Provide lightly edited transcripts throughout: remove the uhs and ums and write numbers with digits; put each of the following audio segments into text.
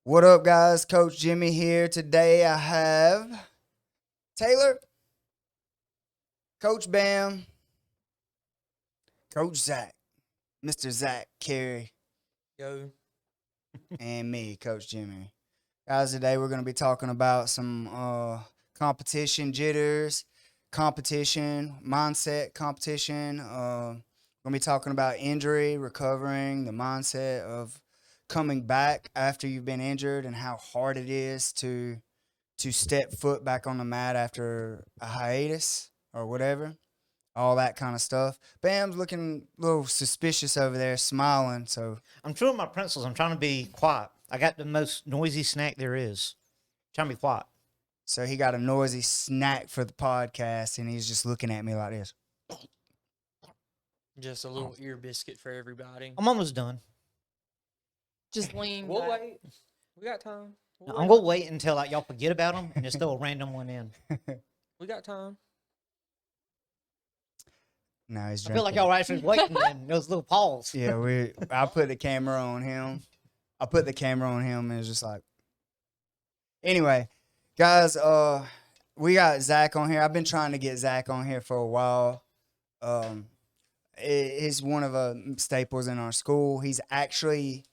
What up, guys? Coach Jimmy here. Today I have Taylor, Coach Bam, Coach Zack, Mr. Zack Carey, Yo. and me, Coach Jimmy. Guys, today we're going to be talking about some competition jitters, competition mindset, competition. We're going to be talking about injury, recovering, the mindset of coming back after you've been injured, and how hard it is to step foot back on the mat after a hiatus or whatever, all that kind of stuff. Bam's looking a little suspicious over there, smiling. So I'm true with my principles. I'm trying to be quiet. I got the most noisy snack there is. Trying to be quiet. so he got a noisy snack for the podcast, and he's just looking at me like this. Just a little ear biscuit for everybody. I'm almost done. Just lean We'll back. wait. We got time. I'm going to wait until y'all forget about them and just throw a random one in. We got time. Now he's I drinking. feel like y'all were actually waiting then. Those little pause. Yeah, I put the camera on him. And it's just like. Anyway, guys, we got Zack on here. I've been trying to get Zack on here for a while. He's one of the staples in our school. He's actually,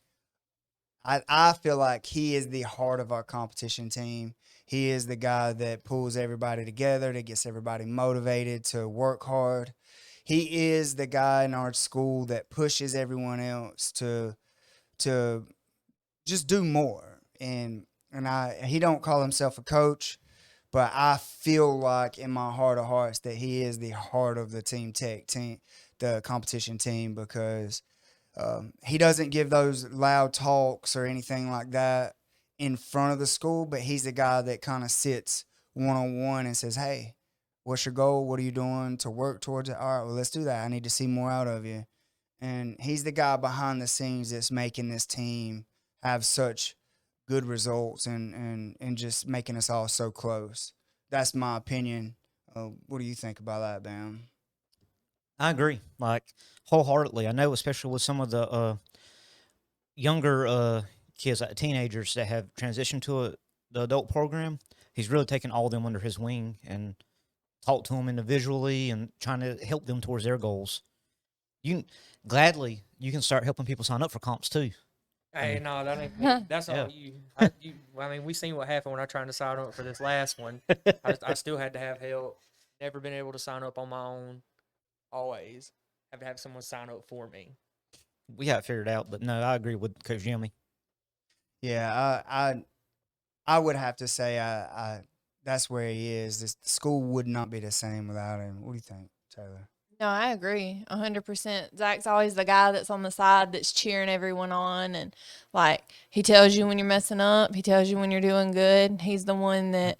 I feel like he is the heart of our competition team. He is the guy that pulls everybody together, that gets everybody motivated to work hard. He is the guy in our school that pushes everyone else to just do more. And he don't call himself a coach, but I feel like in my heart of hearts that he is the heart of the the competition team, because he doesn't give those loud talks or anything like that in front of the school, but he's the guy that kind of sits one-on-one and says, hey, what's your goal? What are you doing to work towards it? All right, well, let's do that. I need to see more out of you. And he's the guy behind the scenes that's making this team have such good results and just making us all so close. That's my opinion. What do you think about that, Bam? I agree, like, wholeheartedly. I know, especially with some of the younger kids, like teenagers that have transitioned to the adult program, he's really taken all of them under his wing and talked to them individually and trying to help them towards their goals. You can start helping people sign up for comps too. Hey, no, that ain't me. That's Yeah. all you. We seen what happened when I tried to sign up for this last one. I still had to have help. Never been able to sign up on my own. Always have to have someone sign up for me. We got it figured out, but no, I agree with Coach Jimmy. Yeah, I would have to say I that's where he is. The school would not be the same without him. What do you think, Taylor? No, I agree 100%. Zach's always the guy that's on the side that's cheering everyone on. And, like, he tells you when you're messing up. He tells you when you're doing good. He's the one that,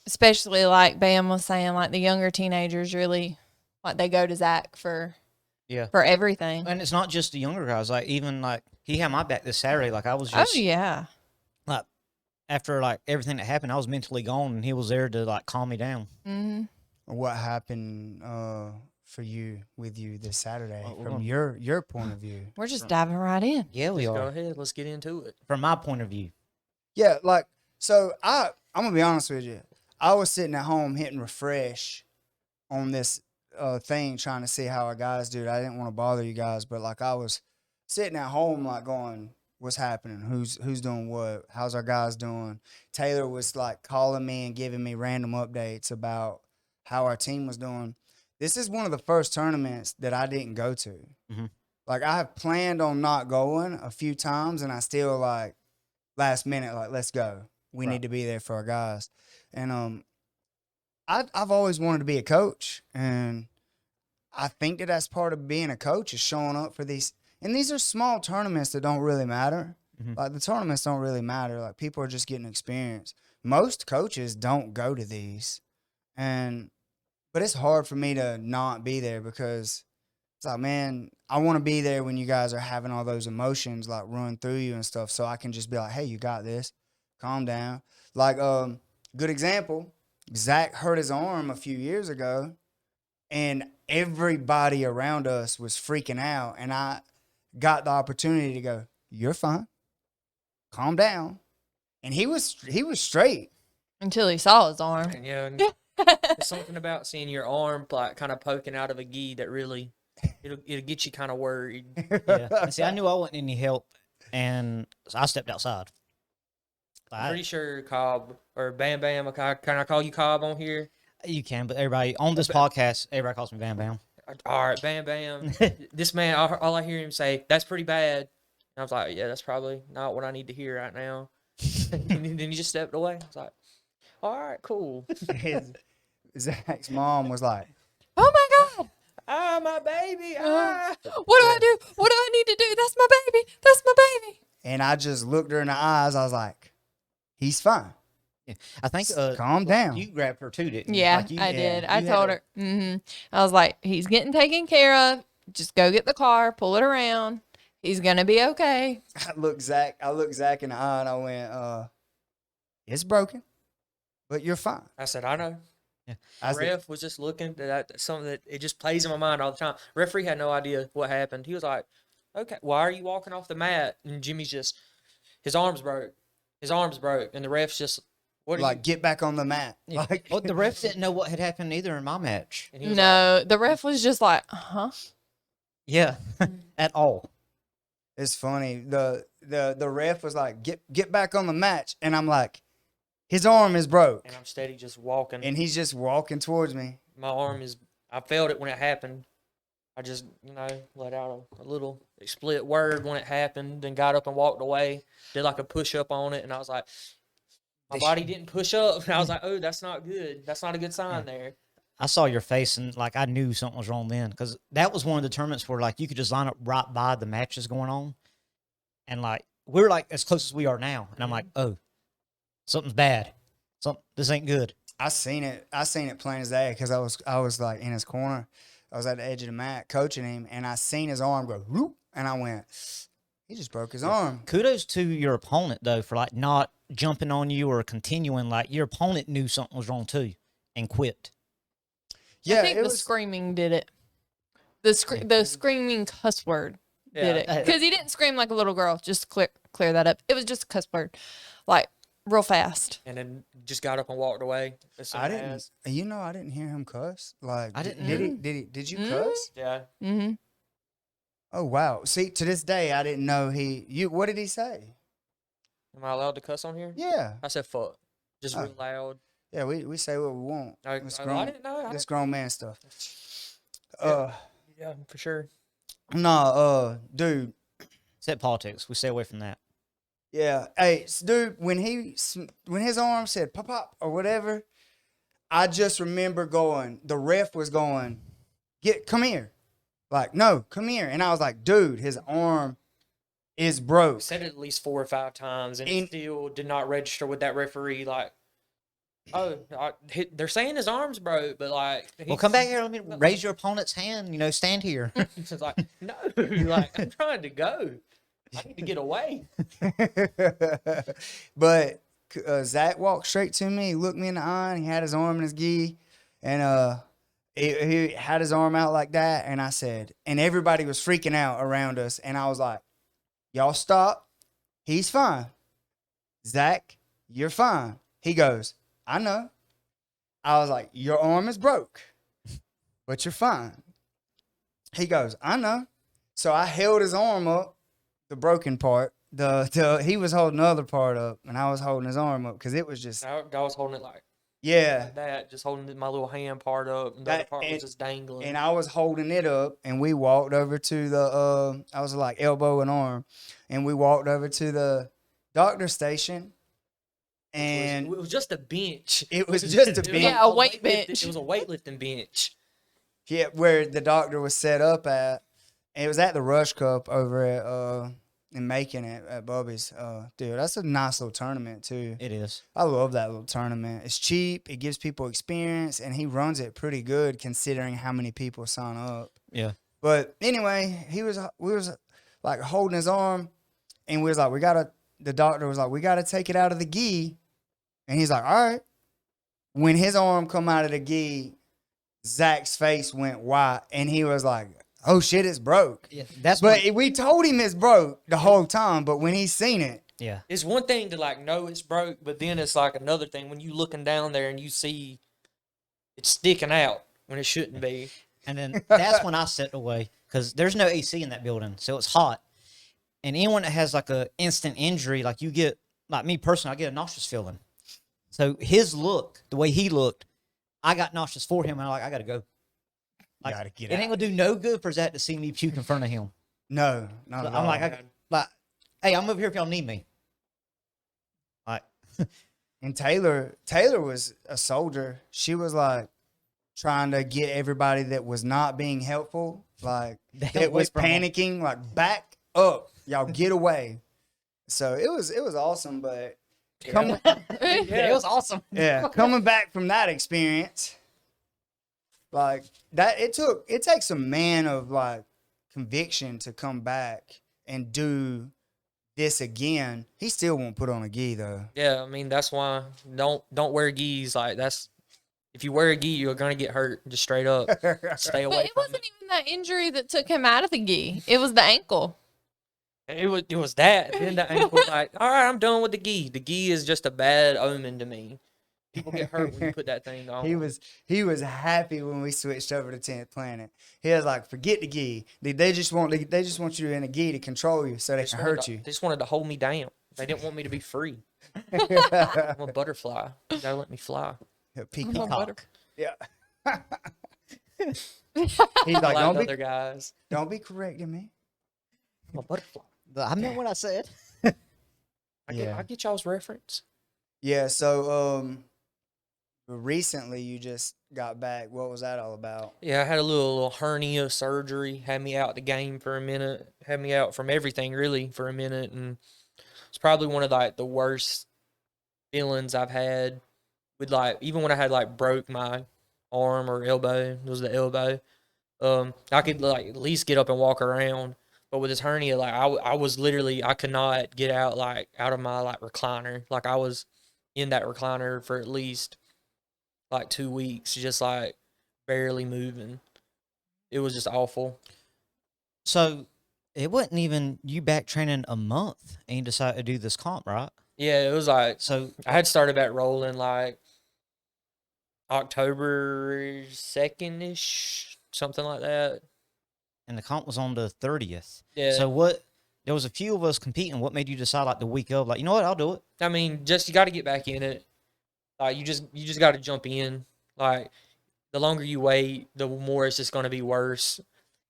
especially like Bam was saying, like the younger teenagers really, like, they go to Zach for everything. And it's not just the younger guys. Like, even like he had my back this Saturday. Like, I was Oh, just yeah. like, after like everything that happened, I was mentally gone, and he was there to like calm me down. Mm-hmm. What happened for you with you this Saturday Well, from your point of view? We're just diving right in. Yeah, we Go are. ahead. Let's get into it. From my point of view, Yeah, like, so I'm gonna be honest with you. I was sitting at home hitting refresh on this thing, trying to see how our guys do. I didn't want to bother you guys, but like I was sitting at home, like going, "What's happening? Who's doing what? How's our guys doing?" Taylor was like calling me and giving me random updates about how our team was doing. This is one of the first tournaments that I didn't go to. Mhm. Like, I have planned on not going a few times, and I still like last minute, like, let's go. We Right. need to be there for our guys. And I've always wanted to be a coach, and I think that that's part of being a coach, is showing up for these. And these are small tournaments that don't really matter. Mhm. Like, the tournaments don't really matter. Like, people are just getting experience. Most coaches don't go to these, but it's hard for me to not be there, because it's like, man, I want to be there when you guys are having all those emotions like run through you and stuff, so I can just be like, hey, you got this. Calm down. Like, good example, Zack hurt his arm a few years ago, and everybody around us was freaking out, and I got the opportunity to go, you're fine. calm down. And he was straight. Until he saw his arm. And yeah, and there's something about seeing your arm like kind of poking out of a gi that really it'll get you kind of worried. Yeah. And see, I knew I wasn't any help, and so I stepped outside. I'm pretty sure Cobb or Bam Bam. Can I call you Cobb on here? You can, but everybody on this podcast, everybody calls me Bam Bam. All right, Bam Bam. This man, all I hear him say, "That's pretty bad." And I was like, "Yeah, that's probably not what I need to hear right now." And then he just stepped away. I was like, "All right, cool." Zach's mom was like, Oh my God. Ah, my baby. Ah. What do I do? What do I need to do? That's my baby. That's my baby. and I just looked her in the eyes. I was like, he's fine. Yeah. I think Calm down. you grabbed her too, didn't you? Yeah, Like, I did. I you had told her. I was like, he's getting taken care of. Just go get the car, pull it around. He's gonna be okay. I looked Zach in the eye and I went, it's broken, but you're fine. I said, I know. Yeah. I The said, ref was just looking at that, something that it just plays in my mind all the time. Referee had no idea what happened. He was like, okay, why are you walking off the mat? And Jimmy's just, his arm's broke. His arm's broke. And the ref's just, what are like, get back on the mat. Yeah. Like, Well, the refs didn't know what had happened either in my match. And he was No, the ref was just like, huh? Yeah, at all. it's funny. The ref was like, get back on the match. And I'm like, his arm is broke. and I'm steady just walking. And he's just walking towards me. My arm is, I felt it when it happened. I just, let out a little split word when it happened, then got up and walked away, did like a push up on it. And I was like, my body didn't push up. And I was like, oh, that's not good. That's not a good sign there. I saw your face and like I knew something was wrong then because that was one of the tournaments where like you could just line up right by the matches going on, and like we're like as close as we are now, and I'm like, oh, something's bad. This ain't good. I seen it plain as day because I was like in his corner. I was at the edge of the mat coaching him, and I seen his arm go whoop, and I went, he just broke his arm. Kudos to your opponent though for like not jumping on you or continuing. Like your opponent knew something was wrong too and quit. Yeah, I think it the was. screaming did it. The screaming cuss word did Yeah. it because he didn't scream like a little girl. Just clear that up. It was just a cuss word, like real fast. And then just got up and walked away. As soon I didn't. as- I didn't hear him cuss. Like I didn't Did you Mm. cuss? Yeah. Mm-hmm. Oh wow. See, to this day, I didn't know what did he say? Am I allowed to cuss on here? Yeah. I said fuck. Just Oh. real loud. Yeah. We say what we want. It's I grown. didn't know. This grown man stuff. Yeah, for sure. Dude. Except politics, we stay away from that. Yeah. Hey, dude, when his arm said pop pop or whatever, I just remember the ref was going, come here. Like, no, come here. And I was like, dude, his arm is broke. Said it at least 4 or 5 times, and And- it still did not register with that referee. Like, oh, they're saying his arm's broke, but like, Well, come back here. Let me raise your opponent's hand. Stand here. He's like, no, like I'm trying to go. I need to get away. But Zach walked straight to me. He looked me in the eye. And he had his arm in his gi, and he had his arm out like that. And I said, and everybody was freaking out around us. And I was like, y'all stop. He's fine. Zach, you're fine. He goes, I know. I was like, your arm is broke, but you're fine. He goes, I know. So I held his arm up, the broken part. He was holding the other part up, and I was holding his arm up because it was just, I was holding it like yeah. that, just holding my little hand part up, and the other part was just dangling. And I was holding it up, and we walked over to the, I was like elbow and arm, and we walked over to the doctor station. And it was just a bench. It was just a bench. Yeah, a weight bench. It was a weightlifting bench. yeah, where the doctor was set up at. And it was at the Rush Cup over at in Macon at Bubby's. Dude, that's a nice little tournament too. It is. I love that little tournament. It's cheap. It gives people experience, and he runs it pretty good considering how many people sign up. Yeah. But anyway, we was like holding his arm, and we was like, the doctor was like, we gotta take it out of the gi, and he's like, all right. When his arm come out of the gi, Zach's face went white, and he was like, oh shit, it's broke. Yeah. That's But we told him it's broke the whole time, but when he seen it, Yeah. It's one thing to like know it's broke, but then it's like another thing when you looking down there and you see it's sticking out when it shouldn't be. And then that's when I stepped away because there's no AC in that building, so it's hot. And anyone that has like a instant injury, like you get, like me personally, I get a nauseous feeling. So his look, the way he looked, I got nauseous for him, and I'm like, I gotta go. Like, Gotta get it ain't gonna do no good for Zach to see me puke in front of him. No, not So at I'm all. like, hey, I'm over here if y'all need me. Like, And Taylor was a soldier. She was like trying to get everybody that was not being helpful, like The hell that away was from 'em. panicking, like back up, y'all get away. So it was awesome, but coming it was awesome. coming back from that experience, like that, it takes a man of like conviction to come back and do this again. He still won't put on a gi though. Yeah, I mean that's why don't wear gis. Like that's if you wear a gi, you're gonna get hurt. Just straight up, stay away But it from wasn't even that injury that took him out of the gi. It was the ankle. It was that. Then the ankle, like, all right, I'm done with the gi. The gi is just a bad omen to me. People get hurt when you put that thing on. He was happy when we switched over to 10th Planet. He was like, forget the gi. They just want you in a gi to control you so they can hurt you. They just wanted to hold me down. They didn't want me to be free. I'm a butterfly. You gotta let me fly. Peacock. Yeah. He's Like like, other guys. don't be correcting me. I'm a butterfly. I meant what I said. I get y'all's reference. Yeah, so recently you just got back. What was that all about? Yeah, I had a little hernia surgery. Had me out the game for a minute. Had me out from everything really for a minute, and it's probably one of like the worst feelings I've had. With like even when I had like broke my arm or elbow, it was the elbow. I could like at least get up and walk around. But with this hernia, like I was literally I could not get out of my like recliner. Like I was in that recliner for at least like 2 weeks, just like barely moving. It was just awful. So it wasn't even you back training a month and you decided to do this comp, right? Yeah, it was like So I had started back rolling like October 2nd ish, something like that. and the comp was on the 30th. Yeah. So what? There was a few of us competing. What made you decide like the week of, like, you know what, I'll do it? I mean, just you got to get back in it. Like you just got to jump in. Like the longer you wait, the more it's just going to be worse.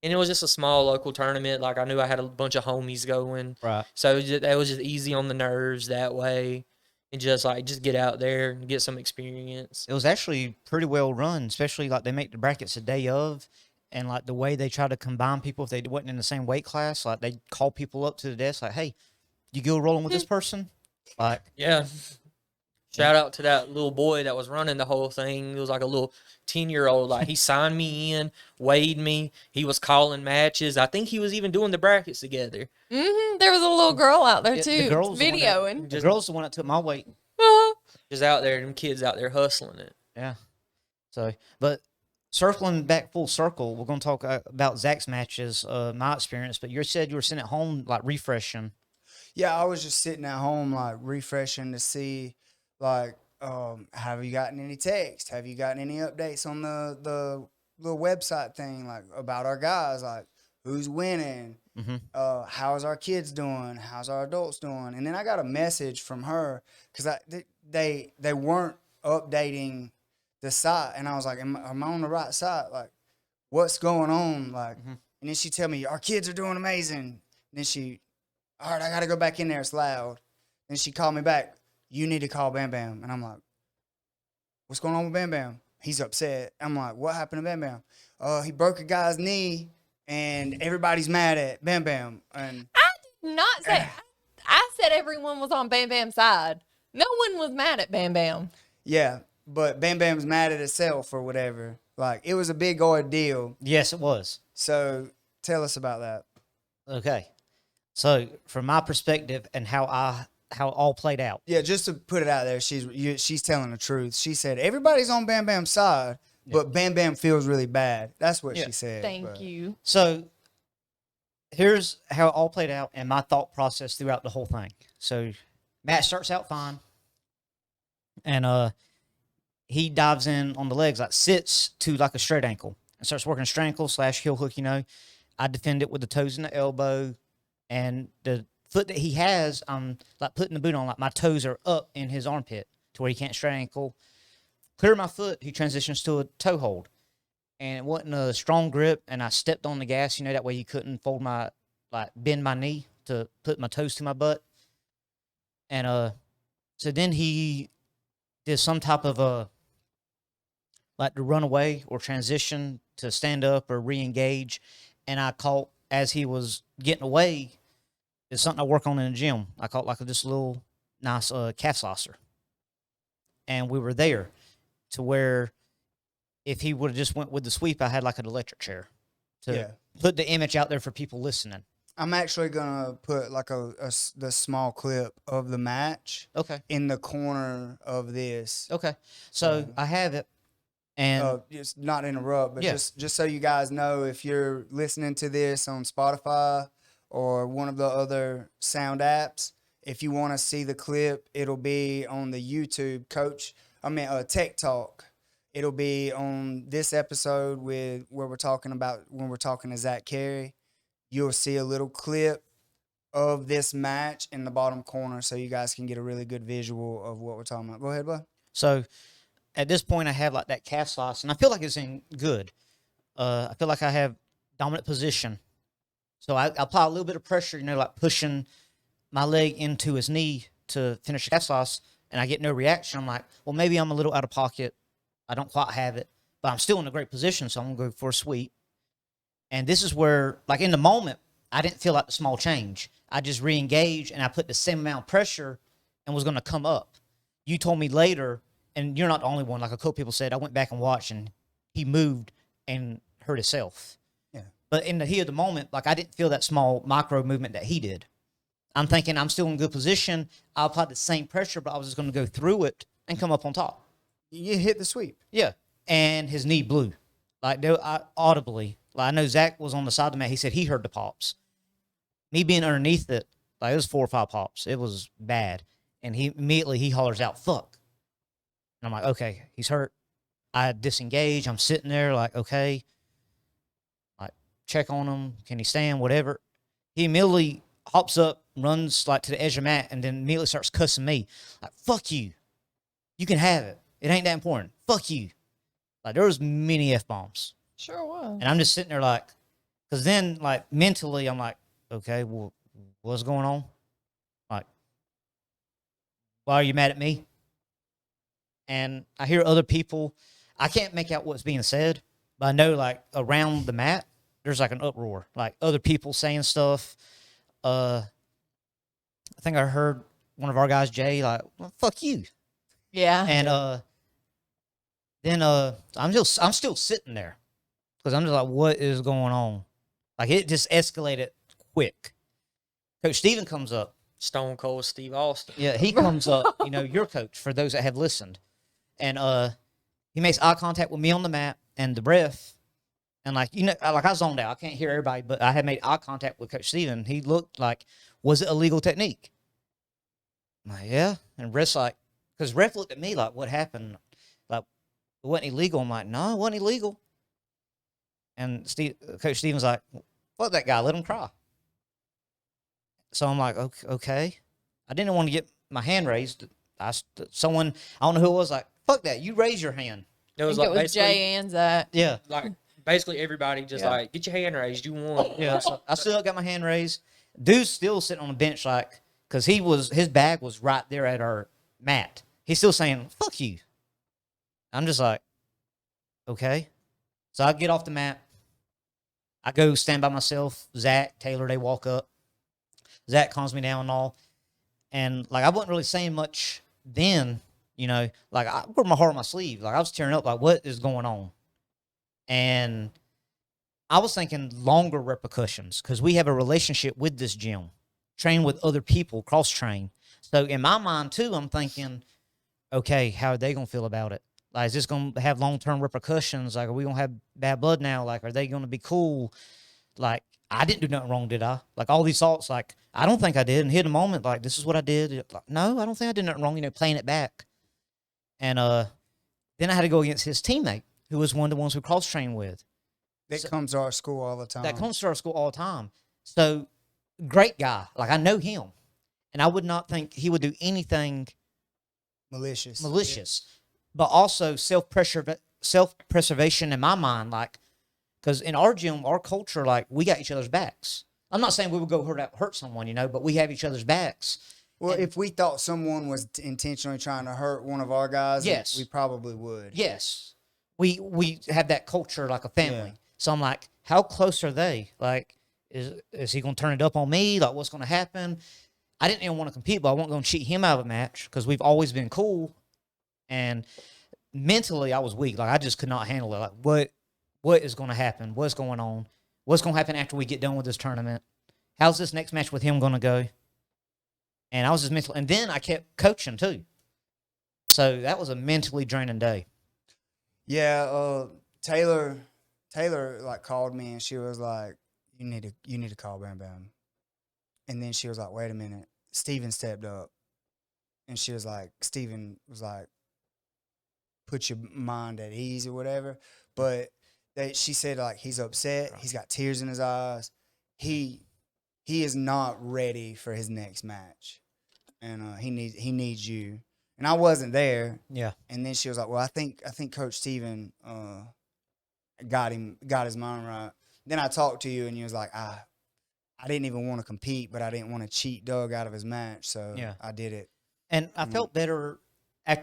And it was just a small local tournament. Like I knew I had a bunch of homies going, Right. so that was just easy on the nerves that way, and just get out there and get some experience. It was actually pretty well run, especially like they make the brackets a day of, and like the way they try to combine people if they wasn't in the same weight class, like they call people up to the desk, like, hey, you go rolling with this person? Like, Yeah. Shout out to that little boy that was running the whole thing. It was like a little 10-year-old. Like he signed me in, weighed me. He was calling matches. I think he was even doing the brackets together. Mm-hmm. There was a little girl out there Yeah, too, the girl's the one that- videoing. the girl's the one that took my weight. Just out there, them kids out there hustling it. Yeah. So, but circling back full circle, we're going to talk about Zach's matches, my experience. But you said you were sitting at home, like refreshing. Yeah, I was just sitting at home, like refreshing to see, like, have you gotten any text? Have you gotten any updates on the little website thing, like about our guys, like who's winning? Mm-hmm. How's our kids doing? How's our adults doing? And then I got a message from her because they weren't updating the site, and I was like, am I on the right site? Like, what's going on? Like, and then she tell me our kids are doing amazing. And then all right, I got to go back in there. It's loud. Then she called me back. You need to call Bam Bam. And I'm like, what's going on with Bam Bam? He's upset. I'm like, what happened to Bam Bam? He broke a guy's knee, and everybody's mad at Bam Bam. And I did not say. I said everyone was on Bam Bam's side. No one was mad at Bam Bam. yeah, but Bam Bam's mad at itself or whatever. Like, it was a big ordeal. Yes, it was. So tell us about that. Okay. So from my perspective and how it all played out. Yeah, just to put it out there, she's telling the truth. She said everybody's on Bam Bam's side, but Bam Bam feels really bad. That's what she said. Thank but- you. So here's how it all played out and my thought process throughout the whole thing. So Matt starts out fine, and he dives in on the legs, like sits to like a straight ankle and starts working a straight ankle / heel hook. I defend it with the toes and the elbow, and the foot that he has, I'm like putting the boot on, like my toes are up in his armpit to where he can't straight ankle. Clear my foot, he transitions to a toe hold. And it wasn't a strong grip, and I stepped on the gas, that way he couldn't bend my knee to put my toes to my butt. And so then he did some type of like to run away or transition to stand up or re-engage. And I caught, as he was getting away, it's something I work on in the gym. I caught like this little nice calf slicer. And we were there to where if he would have just went with the sweep, I had like an electric chair to put the image out there for people listening. I'm actually gonna put like the small clip of the match. Okay. In the corner of this. Okay. So I have it, and just not interrupt, but Yeah. just so you guys know, if you're listening to this on Spotify or one of the other sound apps, if you want to see the clip, it'll be on the YouTube Tech Talk. It'll be on this episode when we're talking to Zack Carey. You'll see a little clip of this match in the bottom corner, so you guys can get a really good visual of what we're talking about. Go ahead, bud. so at this point I have like that calf slice, and I feel like it's in good. I feel like I have dominant position, so I apply a little bit of pressure, like pushing my leg into his knee to finish the calf slice, and I get no reaction. I'm like, well, maybe I'm a little out of pocket. I don't quite have it, but I'm still in a great position, so I'm going to go for a sweep. And this is where, like in the moment, I didn't feel like the small change. I just re-engaged, and I put the same amount of pressure and was going to come up. You told me later, and you're not the only one, like a couple people said, I went back and watched, and he moved and hurt himself. Yeah. But in the heat of the moment, like I didn't feel that small micro movement that he did. I'm thinking I'm still in good position. I applied the same pressure, but I was just going to go through it and come up on top. You hit the sweep. Yeah. And his knee blew. Like, audibly. Like, I know Zach was on the side of the mat. He said he heard the pops. Me being underneath it, like, it was 4 or 5 pops. It was bad. And he hollers out, fuck. And I'm like, okay, he's hurt. I disengage. I'm sitting there like, okay. Like, check on him. Can he stand? Whatever. He immediately hops up, runs, like, to the edge of the mat, and then immediately starts cussing me. Like, fuck you. You can have it. It ain't that important. Fuck you. Like, there was many F-bombs. Sure was. And I'm just sitting there like, because then, like, mentally, I'm like, okay, well, what's going on? Like, why are you mad at me? And I hear other people. I can't make out what's being said, but I know, like, around the mat, there's, like, an uproar. Like, other people saying stuff. I think I heard one of our guys, Jay, like, well, fuck you. Yeah. And then I'm still sitting there because I'm just like, what is going on? Like, it just escalated quick. Coach Steven comes up. Stone Cold Steve Austin. Yeah, he comes up. Your coach, for those that have listened, and he makes eye contact with me on the mat and the ref, and like I zoned out. I can't hear everybody, but I had made eye contact with Coach Steven. He looked like, was it a legal technique? I'm like, yeah, and ref's like. Because ref looked at me like, what happened? Like, it wasn't illegal. I'm like, no, it wasn't illegal. And Coach Steven's like, fuck that guy. Let him cry. So I'm like, okay. I didn't want to get my hand raised. Someone, I don't know who it was, like, fuck that. You raise your hand. It I was think like it was Jay and Zach. Yeah. like basically everybody just like, get your hand raised. You won. Yeah. So I still got my hand raised. Dude's still sitting on the bench, like, because his bag was right there at our mat. He's still saying, fuck you. I'm just like, okay. So I get off the mat. I go stand by myself. Zach, Taylor, they walk up. Zach calms me down and all. And, like, I wasn't really saying much then, Like, I put my heart on my sleeve. Like, I was tearing up, like, what is going on? And I was thinking longer repercussions because we have a relationship with this gym. Train with other people, cross-train. So, in my mind, too, I'm thinking, okay, how are they going to feel about it? Like, is this going to have long-term repercussions? Like, are we going to have bad blood now? Like, are they going to be cool? Like, I didn't do nothing wrong, did I? Like all these thoughts, like I don't think I did. And hit a moment, like this is what I did. Like, no, I don't think I did nothing wrong. Playing it back, and then I had to go against his teammate, who was one of the ones we cross trained with. That comes to our school all the time. That comes to our school all the time. So great guy, like I know him, and I would not think he would do anything malicious. But also self-preservation in my mind, like. Because in our gym, our culture, like, we got each other's backs. I'm not saying we would go hurt someone, but we have each other's backs. Well, if we thought someone was intentionally trying to hurt one of our guys, yes, we probably would. Yes. We have that culture like a family. Yeah. So I'm like, how close are they? Like, is he going to turn it up on me? Like, what's going to happen? I didn't even want to compete, but I wasn't going to cheat him out of a match because we've always been cool. And mentally, I was weak. Like, I just could not handle it. Like, what is going to happen? What's going on? What's going to happen after we get done with this tournament? How's this next match with him going to go? And I was just mental. And then I kept coaching too. So that was a mentally draining day. Yeah, Taylor like called me and she was like, you need to call Bam Bam. And then she was like, wait a minute. Steven stepped up. And she was like, Steven was like, put your mind at ease or whatever. But she said, like, he's upset. He's got tears in his eyes. He is not ready for his next match, and he needs you. And I wasn't there. Yeah. And then she was like, well, I think Coach Steven got his mind right. Then I talked to you, and you was like, I didn't even want to compete, but I didn't want to cheat Doug out of his match, so yeah. I did it. And I felt better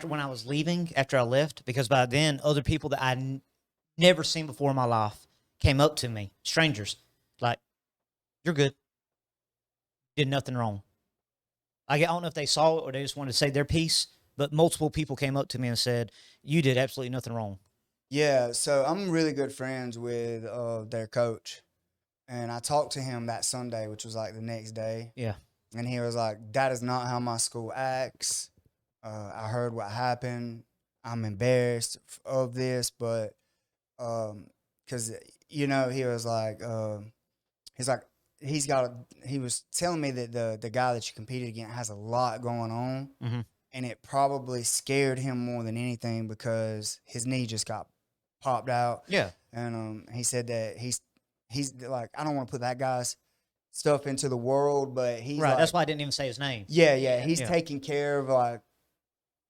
when I was leaving, after I left, because by then other people that I never seen before in my life came up to me, strangers, like, you're good. Did nothing wrong. I don't know if they saw it or they just wanted to say their piece, but multiple people came up to me and said, you did absolutely nothing wrong. Yeah, so I'm really good friends with their coach. And I talked to him that Sunday, which was like the next day. Yeah. And he was like, that is not how my school acts. I heard what happened. I'm embarrassed of this, but because he was like he was telling me that the guy that you competed against has a lot going on, mm-hmm. and it probably scared him more than anything because his knee just got popped out. Yeah. And he said that he's like, I don't want to put that guy's stuff into the world, but he's right. Like, that's why I didn't even say his name. Yeah. He's taking care of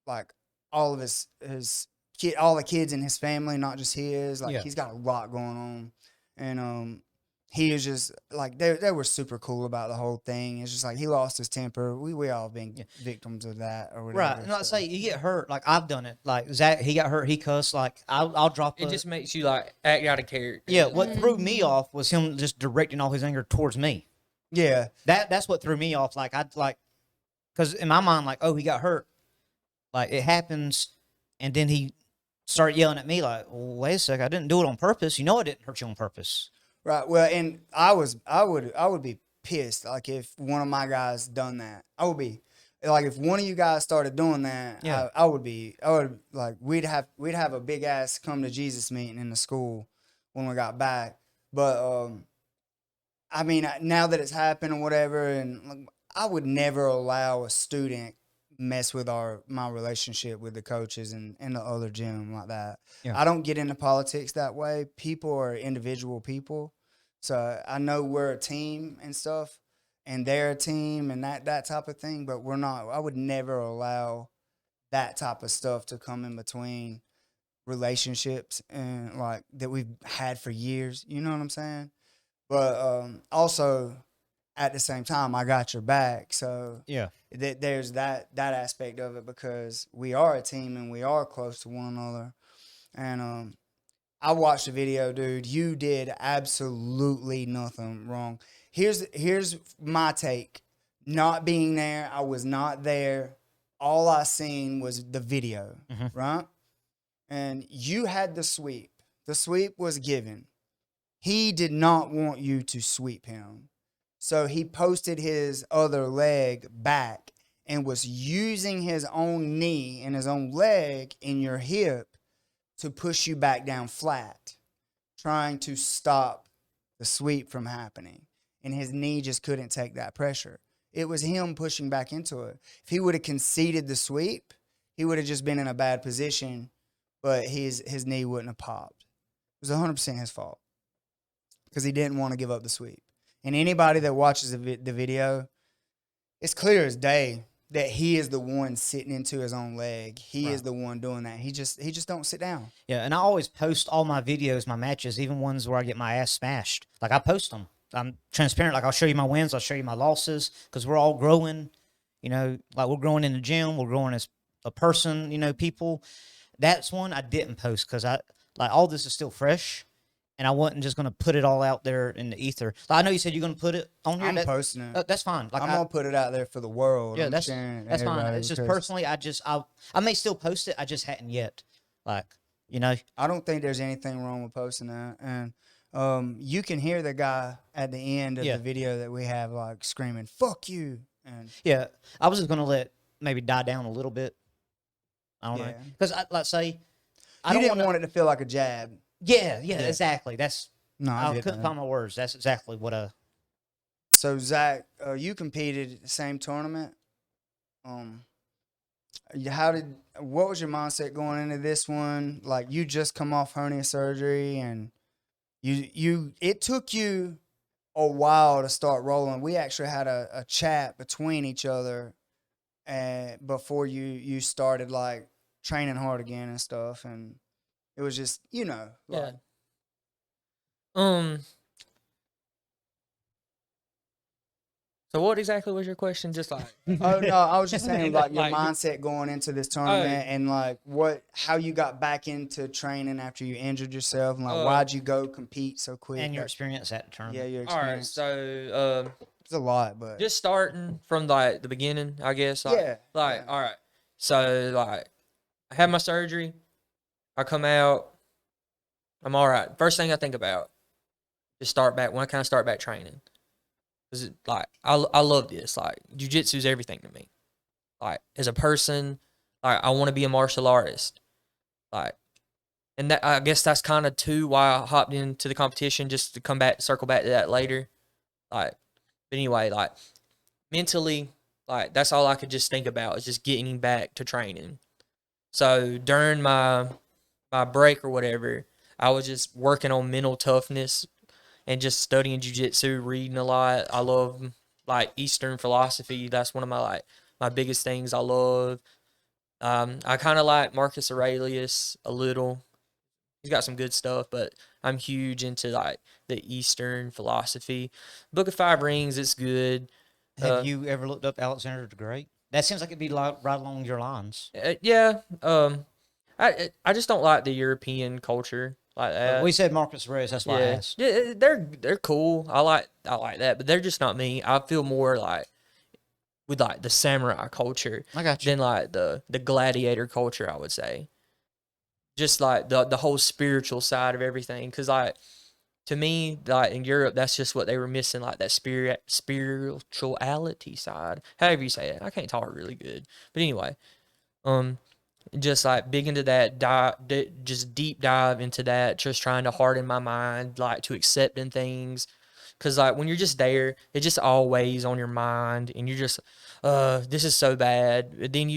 like all of his all the kids in his family, not just his. Like he's got a lot going on, and he is just like they were super cool about the whole thing. It's just like he lost his temper. We all been victims of that or whatever. Right. And I say you get hurt. Like I've done it. Like Zach, he got hurt. He cussed. Like I'll drop. It just makes you like act out of character. Yeah. What threw me off was him just directing all his anger towards me. Yeah. That's what threw me off. Like because in my mind, like, oh, he got hurt. Like it happens, and then he started yelling at me like, well, wait a sec, I didn't do it on purpose. You know I didn't hurt you on purpose. Right. Well, and I would be pissed. Like if one of my guys done that, I would be like, if one of you guys started doing that, yeah. I would like, we'd have a big ass come to Jesus meeting in the school when we got back. But, I mean, now that it's happened or whatever, and like, I would never allow a student mess with my relationship with the coaches and the other gym like that. Yeah. I don't get into politics that way. People are individual people. So I know we're a team and stuff, and they're a team and that type of thing, but we're not. I would never allow that type of stuff to come in between relationships and like that we've had for years. You know what I'm saying? But also at the same time, I got your back. So yeah, there's that aspect of it because we are a team and we are close to one another. And I watched the video, dude. You did absolutely nothing wrong. Here's my take. Not being there, I was not there. All I seen was the video, right? And you had the sweep. The sweep was given. He did not want you to sweep him. So he posted his other leg back and was using his own knee and his own leg in your hip to push you back down flat, trying to stop the sweep from happening, and his knee just couldn't take that pressure. It was him pushing back into it. If he would have conceded the sweep, he would have just been in a bad position, but his knee wouldn't have popped. It was 100% his fault because he didn't want to give up the sweep. And anybody that watches the video, it's clear as day that he is the one sitting into his own leg. He is the one doing that. He just don't sit down. Yeah, and I always post all my videos, my matches, even ones where I get my ass smashed. Like, I post them. I'm transparent. Like, I'll show you my wins. I'll show you my losses because we're all growing. You know, like, we're growing in the gym. We're growing as a person, you know, people. That's one I didn't post because all this is still fresh. And I wasn't just going to put it all out there in the ether. Like, I know you said you're going to put it on here. I'm posting it. That's fine. Like, I'm going to put it out there for the world. Yeah, I'm that's sharing it to fine. everybody It's just because personally, I may still post it. I just hadn't yet. Like, you know. I don't think there's anything wrong with posting that. And you can hear the guy at the end of the video that we have, like, screaming, "Fuck you." And yeah, I was just going to let maybe die down a little bit. I don't know. Because, let's say, you didn't want it to feel like a jab. Yeah, exactly. That's... No, I couldn't find my words. That's exactly what So, Zach, you competed the same tournament. What was your mindset going into this one? Like, you just come off hernia surgery, and it took you a while to start rolling. We actually had a chat between each other, before you started like training hard again and stuff, and it was just like, So what exactly was your question? Just like, oh no, I was just saying like your Like, mindset going into this tournament and like how you got back into training after you injured yourself, and like why'd you go compete so quick? and your experience at the tournament. Yeah, your all right, experience. so It's a lot, but just starting from like the beginning, I guess. Like, Yeah, yeah. All right. So like, I had my surgery. I come out. I'm all right. First thing I think about is start back when I kind of start back training. Cause like I love this. Like, jiu-jitsu is everything to me. Like, as a person, like, I want to be a martial artist. Like, and that, I guess that's kind of too why I hopped into the competition, just to circle back to that later. Like, but anyway, like, mentally, like, that's all I could just think about is just getting back to training. So during my break or whatever, I was just working on mental toughness and just studying jiu-jitsu, reading a lot. I love like Eastern philosophy. That's one of my biggest things I love. I kind of like Marcus Aurelius a little. He's got some good stuff, but I'm huge into like the Eastern philosophy. Book of Five Rings, it's good. Have you ever looked up Alexander the Great? That seems like it'd be right along your lines. Yeah. I just don't like the European culture like that. We said Marcus Aurelius. That's why I asked. Yeah, they're cool. I like that, but they're just not me. I feel more like with like the samurai culture I got you. than like the gladiator culture, I would say. Just like the whole spiritual side of everything, because like to me, like in Europe, that's just what they were missing, like that spirituality side. However you say it, I can't talk really good, but anyway, just like big into that, just deep dive into that, just trying to harden my mind, like to accepting things. Cause like when you're just there, it just always on your mind, and you're just, this is so bad. And then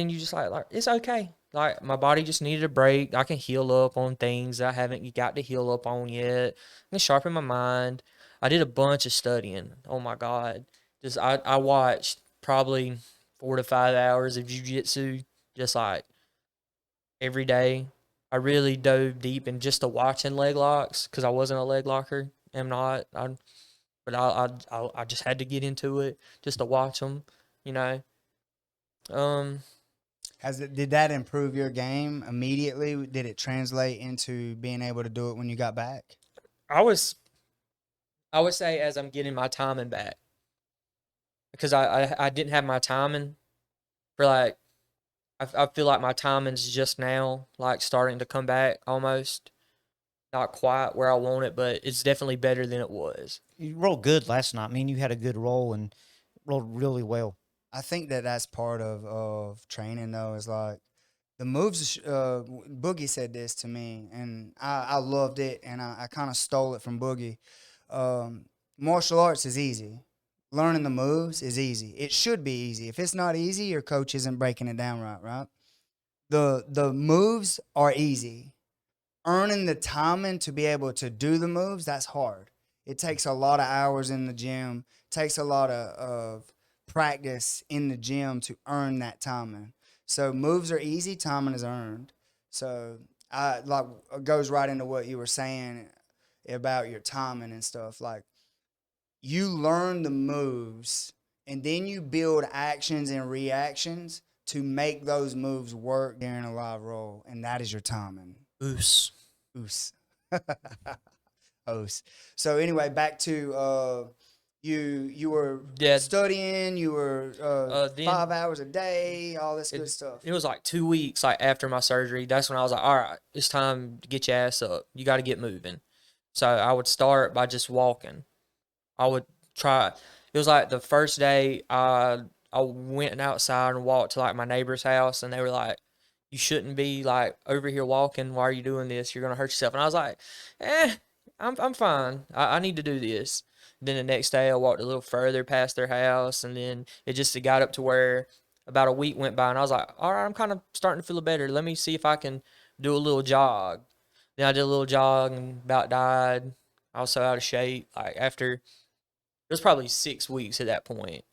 you just like it's okay. Like, my body just needed a break. I can heal up on things that I haven't got to heal up on yet. I can sharpen my mind. I did a bunch of studying. Oh my God. Just I watched probably 4 to 5 hours of jiu-jitsu just like every day. I really dove deep in just the watching leg locks, because I wasn't a leg locker. I'm not. But I just had to get into it just to watch them, you know. Did that improve your game immediately? Did it translate into being able to do it when you got back? I would say as I'm getting my timing back, because I didn't have my timing for like, I feel like my timing's just now like starting to come back almost. Not quite where I want it, but it's definitely better than it was. You rolled good last night. I mean, you had a good roll and rolled really well. I think that's part of training though, is like The moves, Boogie said this to me, and I loved it, and I kind of stole it from Boogie. Um, Martial arts is easy. Learning the moves is easy. It should be easy. If it's not easy, your coach isn't breaking it down right, right? The moves are easy. Earning the timing to be able to do the moves, that's hard. It takes a lot of hours in the gym, takes a lot of practice in the gym to earn that timing. So moves are easy, timing is earned. So I like it goes right into what you were saying about your timing and stuff. Like you learn the moves and then you build actions and reactions to make those moves work during a live roll, and that is your timing. Oos. Oos. Oos. So anyway, back to you were Yeah. studying, you were Then 5 hours a day, all this good it, stuff. it was like 2 weeks like after my surgery. That's when I was like, all right, it's time to get your ass up. You got to get moving. So I would start by just walking. I would try. It was like the first day I went outside and walked to like my neighbor's house, and they were like, "You shouldn't be like over here walking. Why are you doing this? You're gonna hurt yourself." And I was like, I'm fine. I need to do this." Then the next day I walked a little further past their house, and then it got up to where about a week went by, and I was like, "All right, I'm kind of starting to feel better. Let me see if I can do a little jog." Then I did a little jog and about died. I was so out of shape. Like after it was probably 6 weeks at that point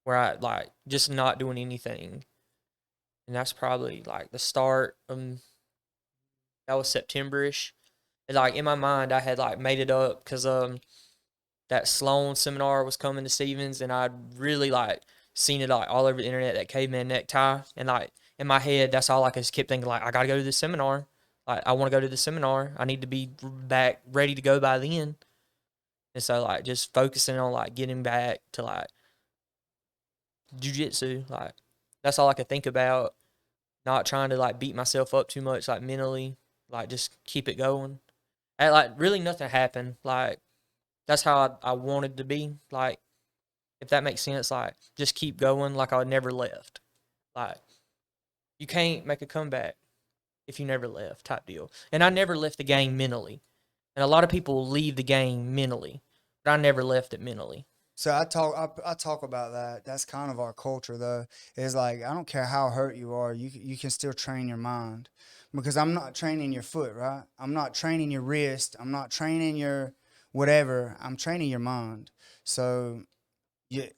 where I like just not doing anything. And that's probably like the start that was September-ish. And like in my mind I had like made it up because that Sloan seminar was coming to Stevens, and I'd really like seen it like all over the internet, that caveman necktie. And like in my head, that's all I just kept thinking, like, I gotta go to this seminar. Like I want to go to the seminar. I need to be back ready to go by then. And so like just focusing on like getting back to like jujitsu, like that's all I could think about. Not trying to like beat myself up too much, like mentally, like just keep it going. And like really nothing happened. Like that's how I wanted to be. Like if that makes sense, like just keep going. Like I never left. Like you can't make a comeback if you never left, type deal. And I never left the game mentally. And a lot of people leave the game mentally, but I never left it mentally. So I talk about that. That's kind of our culture though. Is like I don't care how hurt you are, you can still train your mind. Because I'm not training your foot, right? I'm not training your wrist. I'm not training your whatever. I'm training your mind. So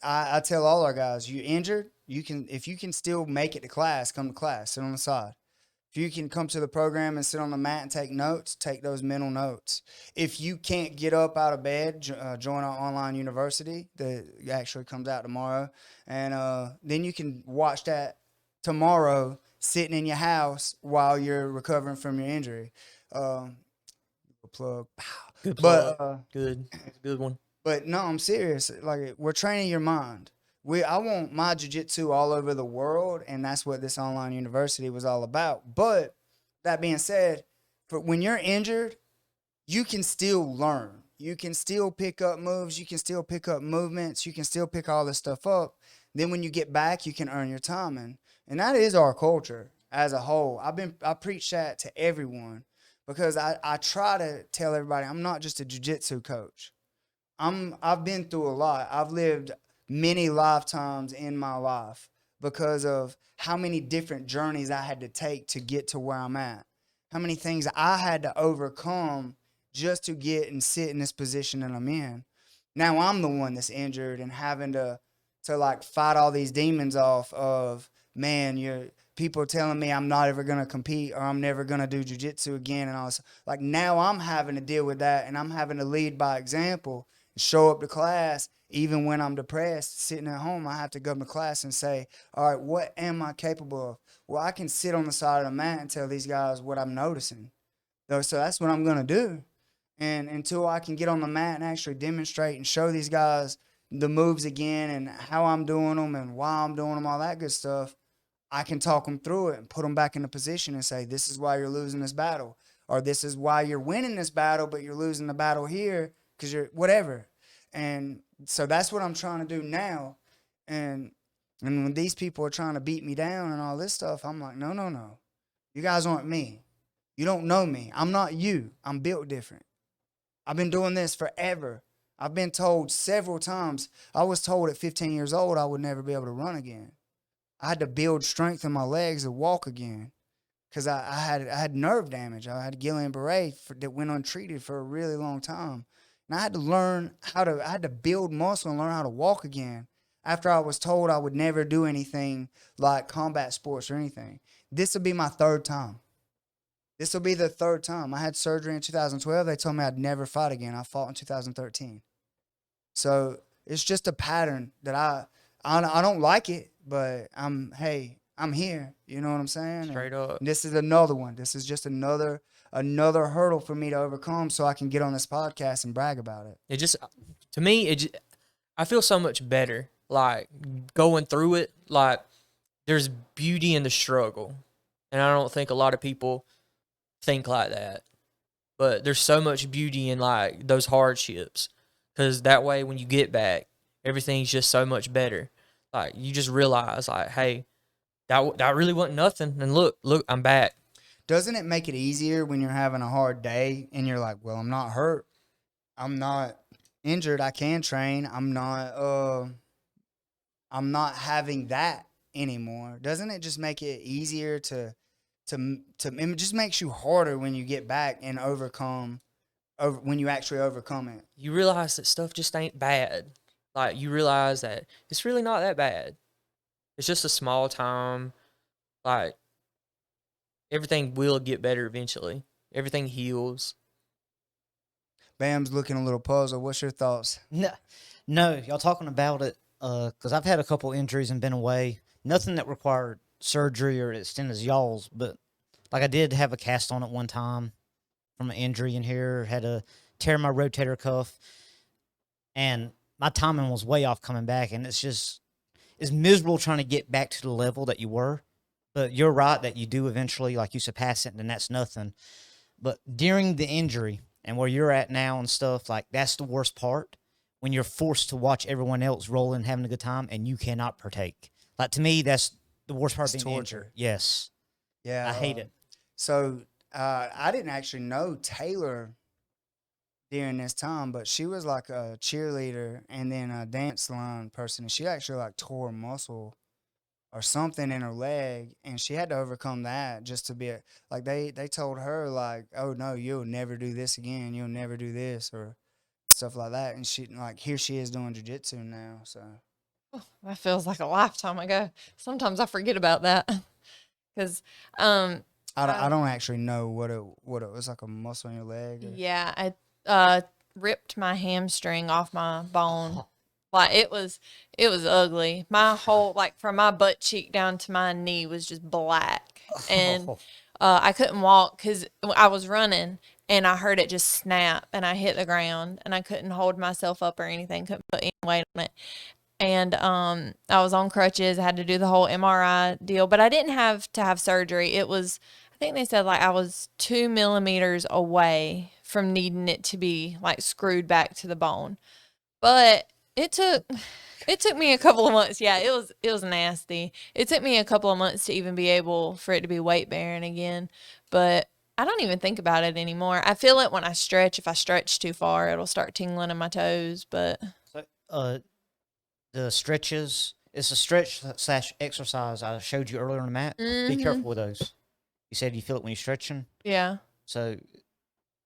I tell all our guys, you injured, you can if you can still make it to class, come to class, sit on the side. If you can come to the program and sit on the mat and take notes, take those mental notes. If you can't get up out of bed, join our online university that actually comes out tomorrow. And then you can watch that tomorrow sitting in your house while you're recovering from your injury. Plug. Good But plug. Good. That's a good one. but no, I'm serious. Like we're training your mind. I want my jiu-jitsu all over the world, and that's what this online university was all about. But that being said, for when you're injured, you can still learn. You can still pick up moves. You can still pick up movements. You can still pick all this stuff up. Then when you get back, you can earn your timing, and that is our culture as a whole. I preach that to everyone because I try to tell everybody I'm not just a jiu-jitsu coach. I've been through a lot. I've lived many lifetimes in my life because of how many different journeys I had to take to get to where I'm at. How many things I had to overcome just to get and sit in this position that I'm in. Now I'm the one that's injured and having to like fight all these demons off of, man, you're people telling me I'm not ever gonna compete or I'm never gonna do jiu-jitsu again. And I was like, now I'm having to deal with that, and I'm having to lead by example, show up to class. Even when I'm depressed, sitting at home, I have to go to class and say, all right, what am I capable of? Well, I can sit on the side of the mat and tell these guys what I'm noticing. So that's what I'm going to do. And until I can get on the mat and actually demonstrate and show these guys the moves again and how I'm doing them and why I'm doing them, all that good stuff, I can talk them through it and put them back in a position and say, this is why you're losing this battle. Or this is why you're winning this battle, but you're losing the battle here because you're whatever. And so that's what I'm trying to do now. And when these people are trying to beat me down and all this stuff, I'm like, no. You guys aren't me. You don't know me. I'm not you. I'm built different. I've been doing this forever. I've been told several times. I was told at 15 years old I would never be able to run again. I had to build strength in my legs to walk again because I had nerve damage. I had Guillain-Barré that went untreated for a really long time. And I had to learn I had to build muscle and learn how to walk again after I was told I would never do anything like combat sports or anything. This will be my third time. This will be the third time. I had surgery in 2012. They told me I'd never fight again. I fought in 2013. So it's just a pattern that I don't like it, but I'm here. You know what I'm saying? Straight And up. this is another one. This is just another hurdle for me to overcome so I can get on this podcast and brag about it. It just, to me, I feel so much better, like, going through it. Like, there's beauty in the struggle. And I don't think a lot of people think like that. But there's so much beauty in, like, those hardships. Because that way, when you get back, everything's just so much better. Like, you just realize, like, hey, that really wasn't nothing. And look, I'm back. Doesn't it make it easier when you're having a hard day and you're like, well, I'm not hurt. I'm not injured. I can train. I'm not having that anymore. Doesn't it just make it easier to it just makes you harder when you get back and when you actually overcome it. You realize that stuff just ain't bad. Like, you realize that it's really not that bad. It's just a small time. Like, everything will get better eventually. Everything heals. Bam's looking a little puzzled. What's your thoughts? No, y'all talking about it because I've had a couple injuries and been away. Nothing that required surgery or extent as y'all's, but like I did have a cast on at one time from an injury in here. Had to tear my rotator cuff, and my timing was way off coming back. And it's miserable trying to get back to the level that you were. But you're right that you do eventually, like you surpass it, and that's nothing. But during the injury and where you're at now and stuff, like that's the worst part when you're forced to watch everyone else rolling, having a good time, and you cannot partake. Like, to me, that's the worst part of being torture. injured. Yes. Yeah. I hate it. So I didn't actually know Taylor during this time, but she was like a cheerleader and then a dance line person. And she actually like tore a muscle or something in her leg, and she had to overcome that just to be like they told her like, oh no, you'll never do this again, you'll never do this or stuff like that. And she like here she is doing jiu-jitsu now. So That feels like a lifetime ago. Sometimes I forget about that because I don't actually know what it was, like a muscle in your leg. yeah, I ripped my hamstring off my bone. Like it was ugly. My whole, like from my butt cheek down to my knee was just black. And I couldn't walk because I was running and I heard it just snap and I hit the ground and I couldn't hold myself up or anything, couldn't put any weight on it. And I was on crutches. I had to do the whole MRI deal, but I didn't have to have surgery. It was, I think they said like I was 2 millimeters away from needing it to be like screwed back to the bone. But it took me a couple of months. Yeah, it was nasty. It took me a couple of months to even be able for it to be weight bearing again. But I don't even think about it anymore. I feel it when I stretch. If I stretch too far, it'll start tingling in my toes. But the stretches, it's a stretch / exercise I showed you earlier on the mat. Be careful with those. You said you feel it when you're stretching. Yeah. So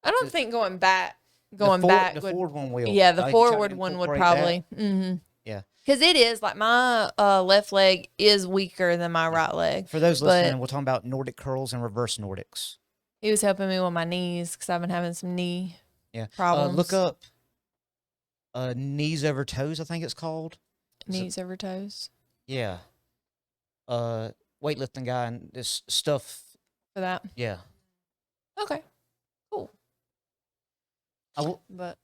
I don't think going back the forward one will. Yeah, the Like, forward try to one would incorporate probably. Yeah. Because it is like my left leg is weaker than my right leg. For those listening, we're talking about Nordic curls and reverse Nordics. He was helping me with my knees because I've been having some knee problems. Look up knees over toes, I think it's called. Knees over toes. Yeah. Weightlifting guy and this stuff. For that. Yeah. Okay. Cool. But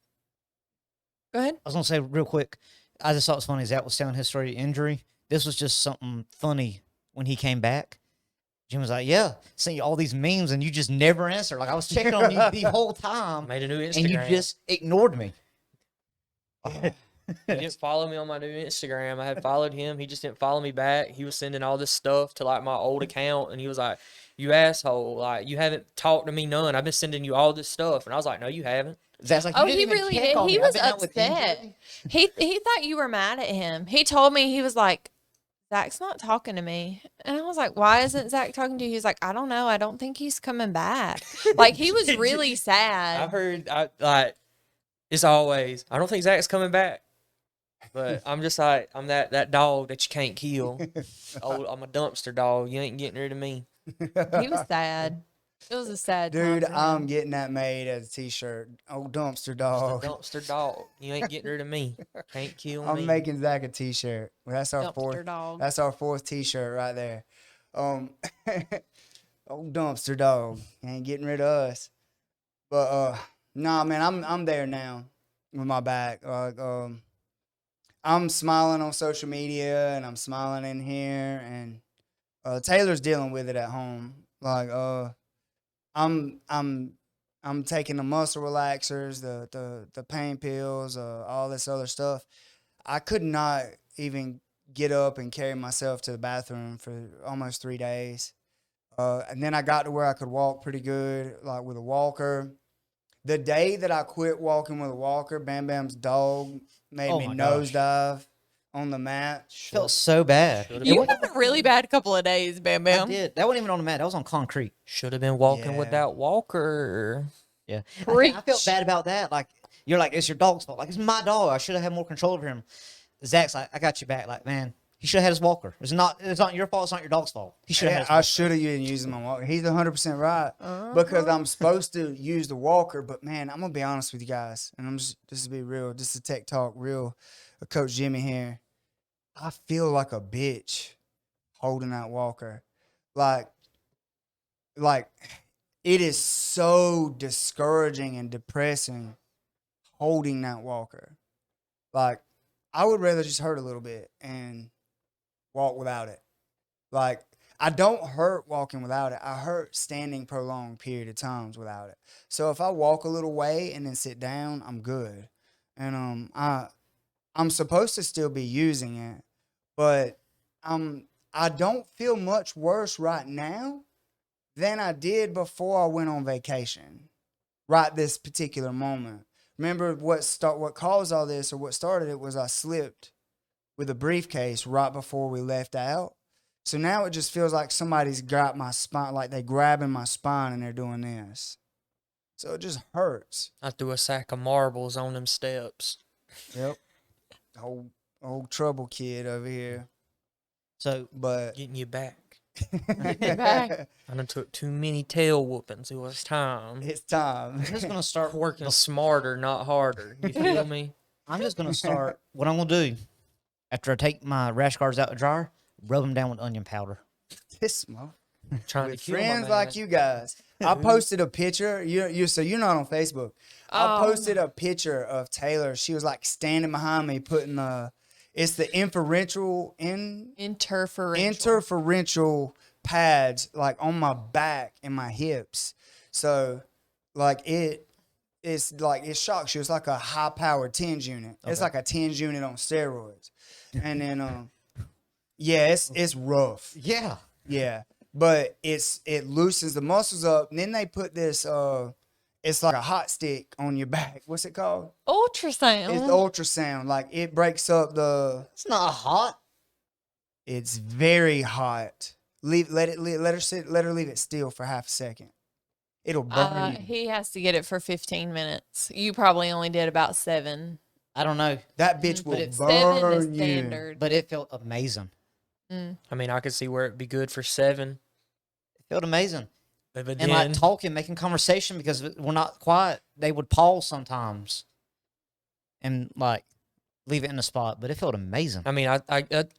go ahead. I was gonna say real quick. I just thought it was funny. Zach was telling his story of injury. This was just something funny when he came back. Jim was like, "Yeah, sent you all these memes and you just never answered. Like I was checking on you the whole time, Made a new Instagram. and you just ignored me." He didn't follow me on my new Instagram. I had followed him. He just didn't follow me back. He was sending all this stuff to like my old account, and he was like, "You asshole! Like you haven't talked to me none. I've been sending you all this stuff." And I was like, "No, you haven't." Zach's like, Oh, you didn't he even really check did. on He me. I've was been out with upset. MJ." He thought you were mad at him. He told me, he was like, Zach's not talking to me. And I was like, why isn't Zach talking to you? He's like, I don't know. I don't think he's coming back. Like, he was really I've sad. heard it's always. I don't think Zach's coming back, but I'm just like I'm that dog that you can't kill. I'm a dumpster dog. You ain't getting rid of me. He was sad. It was a sad time Dude, for him. I'm getting that made as a t-shirt. Oh, dumpster dog. Dumpster dog. You ain't getting rid of me. Can't kill me. I'm making Zach a t-shirt. Well, that's our fourth. Dumpster dog. That's our fourth t-shirt right there. Oh, dumpster dog. Ain't getting rid of us. But nah, man, I'm there now with my back. I'm smiling on social media and I'm smiling in here, and Taylor's dealing with it at home. Like I'm taking the muscle relaxers, the pain pills, all this other stuff. I could not even get up and carry myself to the bathroom for almost 3 days. And then I got to where I could walk pretty good, like with a walker. The day that I quit walking with a walker, Bam Bam's dog made Oh me my gosh. nosedive on the mat. Felt so bad. You had a really bad couple of days, Bam I Bam. did. That wasn't even on the mat. That was on concrete. Should have been walking Yeah. with that walker. Yeah. I Preach. felt bad about that. Like, you're like, it's your dog's fault. Like, it's my dog. I should have had more control over him. Zach's like, I got you back. Like, man, he should have had his walker. It's not your fault. It's not your dog's fault. He should have had his I walker. should have been using my walker. He's 100% right because I'm supposed to use the walker. But man, I'm gonna be honest with you guys, and just to be real, just to tech talk real. Coach Jimmy here. I feel like a bitch holding that walker, like it is so discouraging and depressing holding that walker. Like I would rather just hurt a little bit and walk without it. Like I don't hurt walking without it. I hurt standing prolonged period of times without it. So if I walk a little way and then sit down, I'm good. And I'm supposed to still be using it, but I don't feel much worse right now than I did before I went on vacation. Right this particular moment. Remember what caused all this, or what started it, was I slipped with a briefcase right before we left out. So now it just feels like somebody's got my spine, like they grabbing my spine and they're doing this. So it just hurts. I threw a sack of marbles on them steps. Yep. Old trouble kid over here. So, But Getting you back. back. I done took too many tail whoopings. It was time. it's time. I'm just going to start Working smarter, not harder. You feel me? I'm just going to start. What I'm going to do after I take my rash guards out the dryer, rub them down with onion powder. This mo. Trying With to kill my friends man. like you guys. I posted a picture. So you're not on Facebook. I Oh. posted a picture of Taylor. She was like standing behind me, putting it's the interferential interferential pads like on my back and my hips. So like it's like it shocks you. It's like a high powered TENS unit. It's like a TENS unit on steroids. And then yeah, it's rough. Yeah. Yeah. But it loosens the muscles up. And then they put this it's like a hot stick on your back. What's it called? Ultrasound. It's ultrasound. Like it breaks up It's not hot. it's very hot. Let her sit, let her leave it still for half a second. It'll burn you. He has to get it for 15 minutes. You probably only did about 7. I don't know, That bitch will it's 7 is burn you. standard. but it felt amazing. I mean, I could see where it'd be good for 7. It felt amazing. But And then, like talking, making conversation because we're not quiet. They would pause sometimes and like leave it in the spot, but it felt amazing. I mean, I had it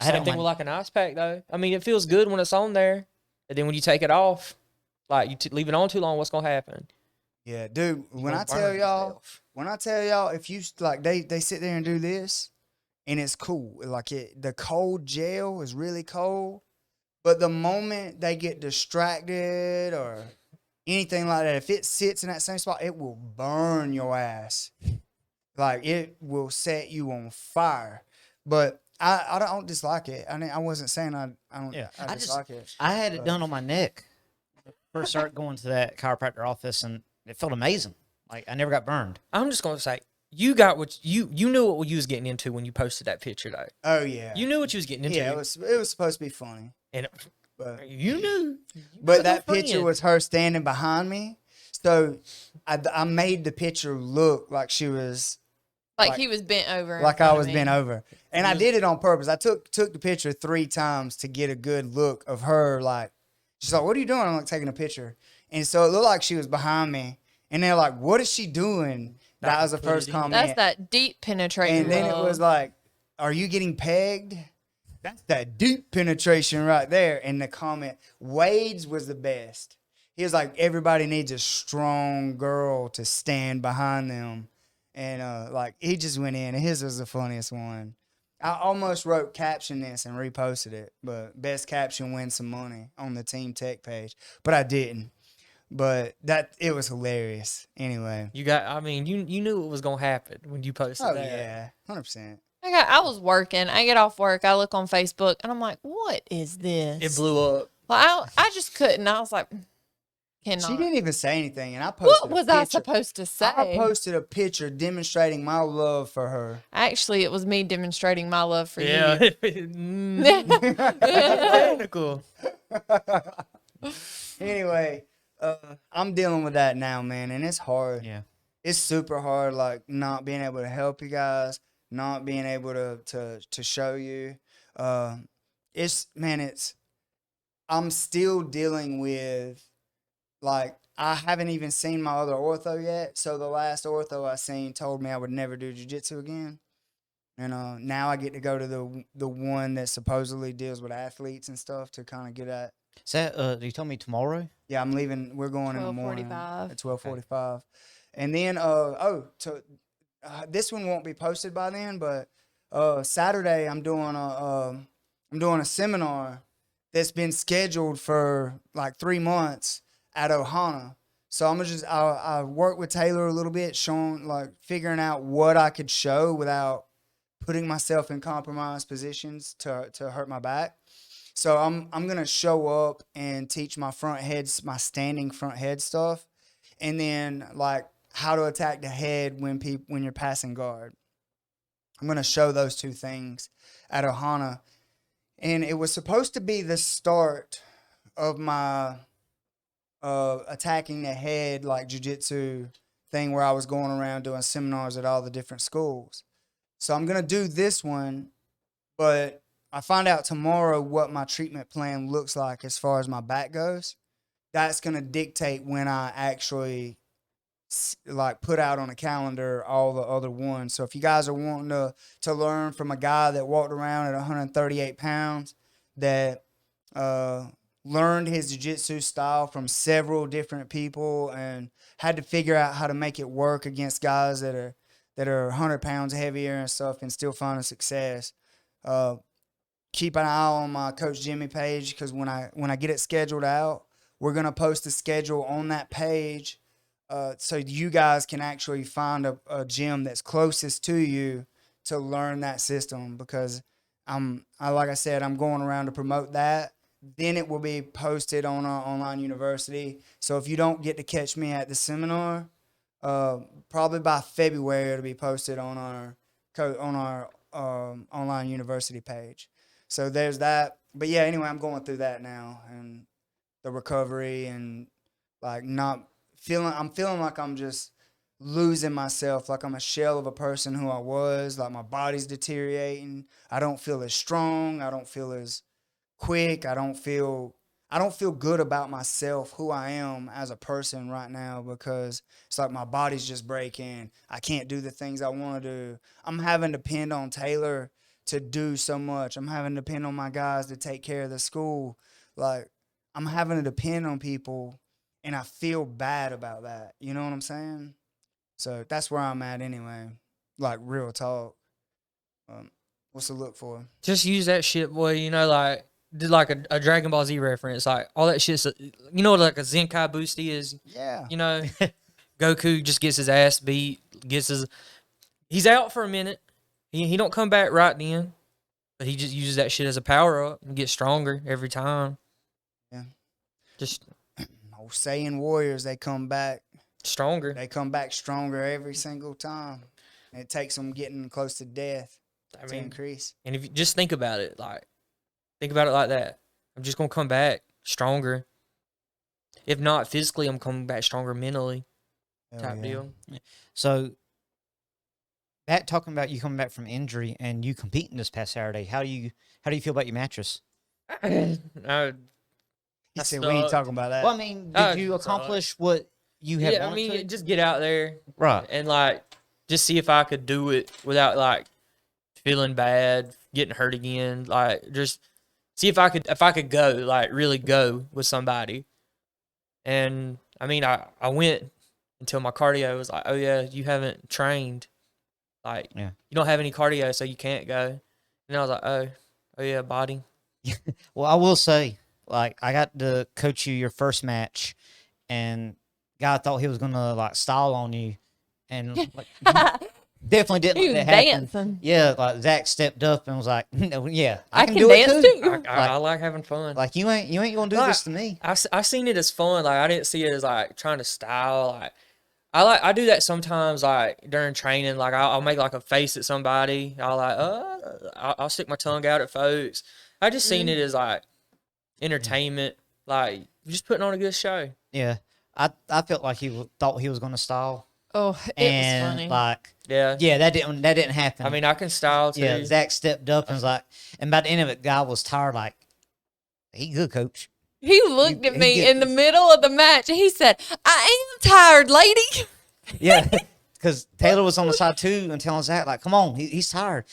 same on thing my- with like an ice pack though. I mean, it feels good when it's on there, and then when you take it off, like you leave it on too long, what's gonna happen? Yeah, dude. When gonna I tell burn y'all, yourself. if you like, they sit there and do this, and it's cool. Like the cold gel is really cold, but the moment they get distracted or anything like that, if it sits in that same spot, it will burn your ass. Like it will set you on fire. But I don't dislike it. I mean, I wasn't saying I don't Yeah, I I just dislike it. I had it done on my neck. First started going to that chiropractor office, and it felt amazing. Like I never got burned. I'm just gonna say you got what you knew what you was getting into when you posted that picture though. Oh yeah. You knew what you was getting into. Yeah, it was supposed to be funny. and But you knew. But that picture was her standing behind me. So I made the picture look like she was Like he was bent over. in like I front of was me. bent over. And I did it on purpose. I took the picture 3 times to get a good look of her. Like, she's like, "What are you doing?" I'm like, taking a picture. And so it looked like she was behind me. And they're like, "What is she doing?" That was the first comment. That's that deep penetrating. And then it love. was like, "Are you getting pegged?" That's that deep penetration right there. And the comment, Wade's was the best. He was like, "Everybody needs a strong girl to stand behind them." And like he just went in, and his was the funniest one. I almost wrote caption this and reposted it, but best caption wins some money on the Team Tech page. But I didn't. But it was hilarious. Anyway. You got. I mean, you knew what was gonna happen when you posted Oh that. yeah, 100%. I was working. I get off work. I look on Facebook, and I'm like, "What is this?" It blew up. Well, I just couldn't. I was like, "Cannot." She didn't even say anything, and I posted. What was a I picture. supposed to say? I posted a picture demonstrating my love for her. Actually, it was me demonstrating my love for Yeah. you. Technical. Anyway, I'm dealing with that now, man, and it's hard. Yeah. It's super hard, like not being able to help you guys, not being able to show you. I'm still dealing with, like, I haven't even seen my other ortho yet. So the last ortho I seen told me I would never do jiu-jitsu again. And now I get to go to the one that supposedly deals with athletes and stuff to kind of get at. Is that you told me tomorrow? Yeah, I'm leaving. We're going in the morning 12:45. at 12:45, and then this one won't be posted by then. But Saturday I'm doing a seminar that's been scheduled for like 3 months at Ohana. So I work with Taylor a little bit, figuring out what I could show without putting myself in compromised positions to hurt my back. So I'm gonna show up and teach my standing front head stuff, and then like how to attack the head when you're passing guard. I'm gonna show those 2 things at Ohana, and it was supposed to be the start of my attacking the head like jiu-jitsu thing where I was going around doing seminars at all the different schools. So I'm gonna do this one, but I find out tomorrow what my treatment plan looks like as far as my back goes. That's going to dictate when I actually like put out on a calendar all the other ones. So if you guys are wanting to learn from a guy that walked around at 138 pounds, that learned his jiu-jitsu style from several different people and had to figure out how to make it work against guys that are 100 pounds heavier and stuff and still find a success, keep an eye on my Coach Jimmy page, because when I get it scheduled out, we're going to post a schedule on that page so you guys can actually find a gym that's closest to you to learn that system, because like I said, I'm going around to promote that. Then it will be posted on our online university. So if you don't get to catch me at the seminar, probably by February it'll be posted on our online university page. So there's that. But yeah, anyway, I'm going through that now, and the recovery, and like I'm feeling like I'm just losing myself, like I'm a shell of a person who I was, like my body's deteriorating. I don't feel as strong. I don't feel as quick. I don't feel good about myself, who I am as a person right now, because it's like my body's just breaking. I can't do the things I want to do. I'm having to depend on Taylor to do so much. I'm having to depend on my guys to take care of the school. Like, I'm having to depend on people, and I feel bad about that. You know what I'm saying? So that's where I'm at anyway. Like, real talk. What's to look for? Just use that shit, boy. You know, like did like a Dragon Ball Z reference, like all that shit's. You know what like a Zenkai boost is? Yeah. You know, Goku just gets his ass beat, gets his he's out for a minute. He don't come back right then, but he just uses that shit as a power up and gets stronger every time. Yeah. Just Old saying Warriors, they come back. stronger. They come back stronger every single time. And it takes them getting close to death I to mean, increase. and if you just think about it like that. I'm just gonna come back stronger. If not physically, I'm coming back stronger mentally. Hell Type yeah. deal. So, that talking about you coming back from injury and you competing this past Saturday, how do you feel about your mattress? I, He I said, we ain't sucked. Well, talking about that. I mean, I did you suck. accomplish what you had yeah, I wanted mean, to? just get out there Right. and like just see if I could do it without like feeling bad, getting hurt again. Like just see if I could go, like really go with somebody. And I mean, I went until my cardio was like, oh yeah, you haven't trained. Like, Yeah. you don't have any cardio, so you can't go. And I was like, oh yeah, body. Well, I will say, like, I got to coach you your first match, and guy thought he was gonna like style on you, and like, definitely didn't He let was that happen. dancing. Yeah, like Zach stepped up and was like, no, "Yeah, I can can do it dance too." too. I like having fun. Like you ain't gonna do Like, this to me. I seen it as fun. Like I didn't see it as like trying to style. Like I do that sometimes. Like during training, like I'll make like a face at somebody. I'll stick my tongue out at folks. I just seen it as like entertainment. Like just putting on a good show. Yeah, I felt like he thought he was gonna style, Oh, it and was funny. like, Yeah. yeah, that didn't happen. I mean, I can style too. yeah, Zach stepped up and was like, and by the end of it, guy was tired. Like, he good, coach. He looked at he me get in the this. middle of the match and he said, I am tired, lady. Yeah, because Taylor was on the side too and telling Zach, like, come on, he's tired.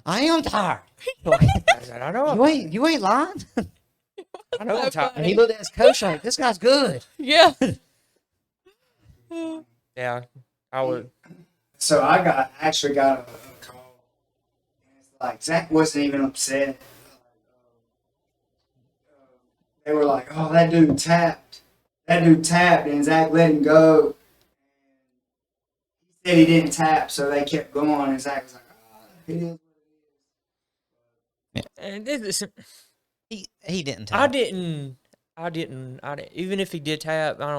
I am tired. I said, I know. You ain't lying. I know I'm tired. And he looked at his coach like, this guy's good. Yeah. Yeah, I would. So I actually got a call. And it's like, Zach wasn't even upset. They were like, oh, that dude tapped. And Zach let him go. He said he didn't tap, so they kept going. And Zach was like, oh, it is. And this is, He didn't I tap. didn't. Even if he did tap, I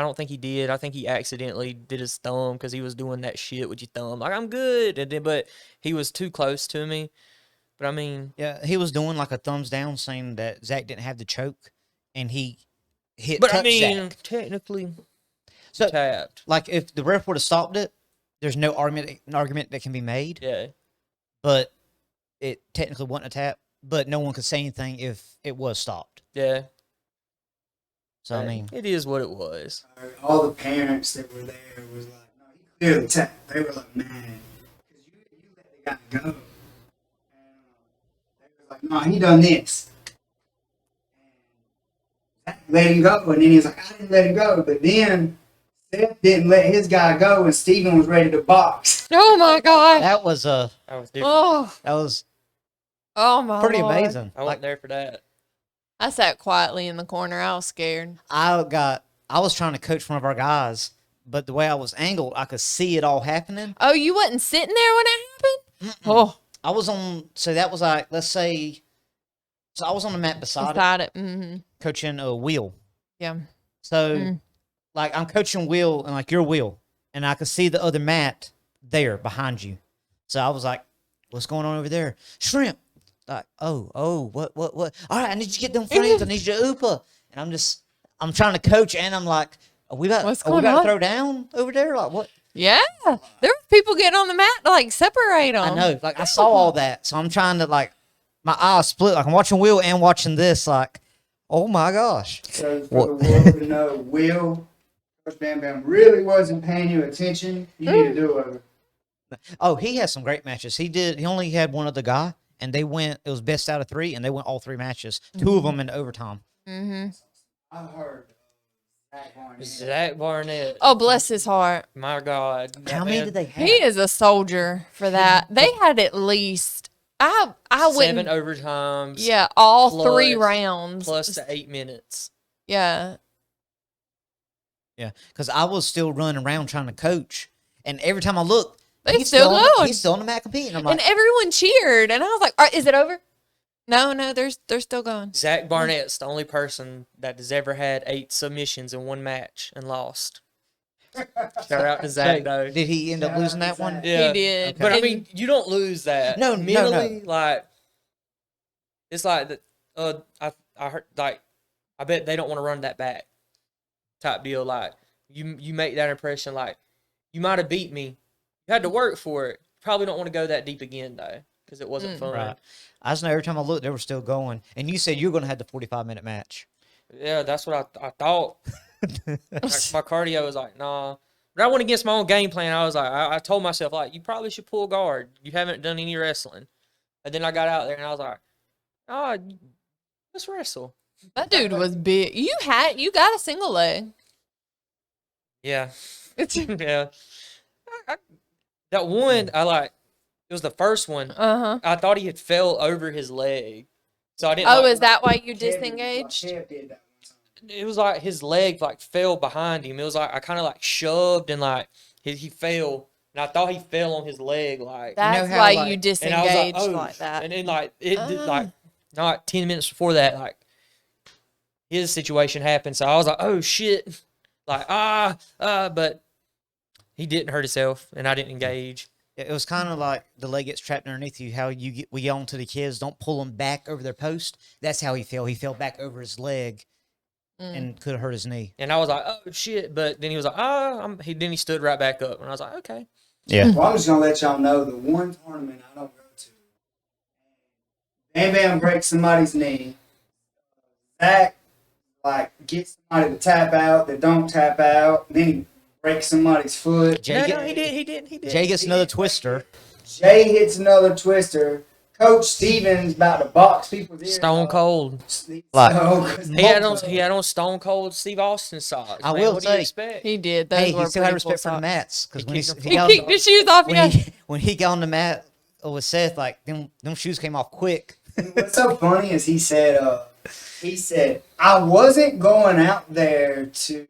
don't think he did. I think he accidentally did his thumb because he was doing that shit with your thumb. Like I'm good, and then, but he was too close to me. But I mean, Yeah, he was doing like a thumbs down saying that Zach didn't have the choke, and he but I touched mean, Zach. technically So, tapped. like, if the ref would have stopped it, there's no argument that can be made. Yeah, But it technically wasn't a tap. But no one could say anything if it was stopped. yeah. So I mean, it is what it was. All the parents that were there was like, no, he clearly tapped. They were like, man, because you let the guy go. And they was like, no, he done this. And Zach let him go, and then he was like, I didn't let him go. But then Seth didn't let his guy go, and Steven was ready to box. Oh my God. that was That was different. Oh my pretty Lord. amazing. I wasn't there for that. I sat quietly in the corner. I was scared. I was trying to coach one of our guys, but the way I was angled, I could see it all happening. Oh, you wasn't sitting there when it happened? Oh, I was on, so that was like, let's say, so I was on the mat beside it, beside it. Mm-hmm. coaching a wheel. Yeah. So, like, I'm coaching wheel and like your wheel, and I could see the other mat there behind you. So I was like, what's going on over there? Shrimp. Like, what? All right, I need you to get them frames. I need you to oopa. And I'm trying to coach, and I'm like, are we about What's to going on? throw down over there? Like, what? Yeah. There was people getting on the mat to like separate them. I know. Like, I saw all that. So I'm trying to, like, my eyes split. Like, I'm watching Will and watching this. Like, oh my gosh. So for the world to know, Will, Coach Bam Bam really wasn't paying you attention. You need to do it. Oh, he had some great matches. He only had one other guy, and they went, it was best out of 3, and they went all 3 matches. 2 of them in overtime. Mm-hmm. I heard Zach Barnett. Zach Barnett. Oh, bless his heart. My God. that How many man- did they have? He is a soldier for that. They had at least I 7 wouldn't. overtimes. Yeah, all plus- 3 rounds. Plus the 8 minutes. Yeah. Yeah, because I was still running around trying to coach, and every time I looked, They still going. He's still on the mat competing. I'm like, And everyone cheered, and I was like, "All right, is it over?" No, they're still going. Zach Barnett's the only person that has ever had 8 submissions in one match and lost. Shout out to Zach, though. did he end up losing that one? Yeah. He did. Okay. But I And- mean, you don't lose that. No, no, mentally, like it's like that. I heard like I bet they don't want to run that back. Type deal. Like you make that impression. Like you might have beat me. You had to work for it. Probably don't want to go that deep again though, because it wasn't fun. Right. I just know every time I looked, they were still going. And you said you were going to have the 45-minute match. Yeah, that's what I thought. Like, my cardio was like, nah. But I went against my own game plan. I was like, I told myself, like, you probably should pull guard. You haven't done any wrestling. And then I got out there and I was like, oh, let's wrestle. That dude was big. You got a single leg. Yeah. Yeah. That one, it was the first one. Uh-huh. I thought he had fell over his leg. So I didn't. Oh, like, is that why you Kev disengaged? did that one time. it was like his leg like fell behind him. It was like I kind of like shoved and like he fell. And I thought he fell on his leg, like. That's how, why like- you And I was disengaged like, oh. like that. And then like it did, like not 10 minutes before that, like his situation happened. So I was like, oh shit, like but he didn't hurt himself, and I didn't engage. It was kind of like the leg gets trapped underneath you. How we yell to the kids, don't pull them back over their post. That's how he fell. He fell back over his leg and could have hurt his knee. And I was like, oh shit, but then he was like, then he stood right back up, and I was like, okay. Yeah. Well, I'm just gonna let y'all know the one tournament I don't go to. Bam Bam breaks somebody's knee. Zach gets somebody to tap out that don't tap out. Then he breaks somebody's foot. Jay, He did. Jay gets another twister. Jay hits another twister. Coach Stevens about to box people's ears Stone off. Cold. Like- He had on Stone Cold Steve Austin socks. I Man, will what do you say- expect? He did. Those Hey, were he still had pretty respect cool for the socks. mats because when He he, kicked he He got kicked his shoes off. when Yeah. when he got on the mat with Seth, like them shoes came off quick. What's so funny is he said, I wasn't going out there to.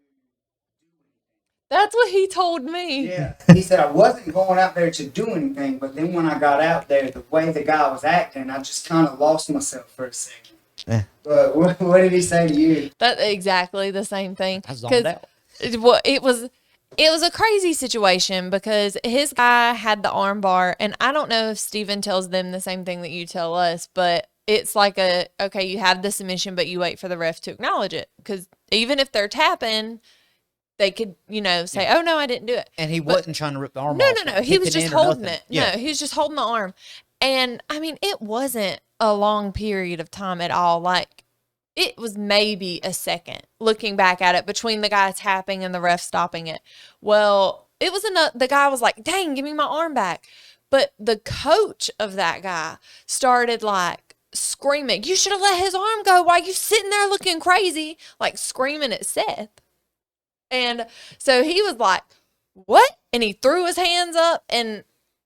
That's what he told me. Yeah. He said, I wasn't going out there to do anything, but then when I got out there, the way the guy was acting, I just kind of lost myself for a second. Yeah. But what did he say to you? That's exactly the same thing. I zoned out. It was a crazy situation because his guy had the arm bar, and I don't know if Steven tells them the same thing that you tell us, but it's like okay, you have the submission, but you wait for the ref to acknowledge it, because even if they're tapping, they could, say, oh, no, I didn't do it. And he wasn't trying to rip the arm No, off. no. He was just Kicking in or holding nothing. it. Yeah. No, he was just holding the arm. And, I mean, it wasn't a long period of time at all. Like, it was maybe a second looking back at it between the guy tapping and the ref stopping it. Well, it was the guy was like, dang, give me my arm back. But the coach of that guy started like screaming, you should have let his arm go while you sitting there looking crazy, like screaming at Seth. And so he was like, what? And he threw his hands up and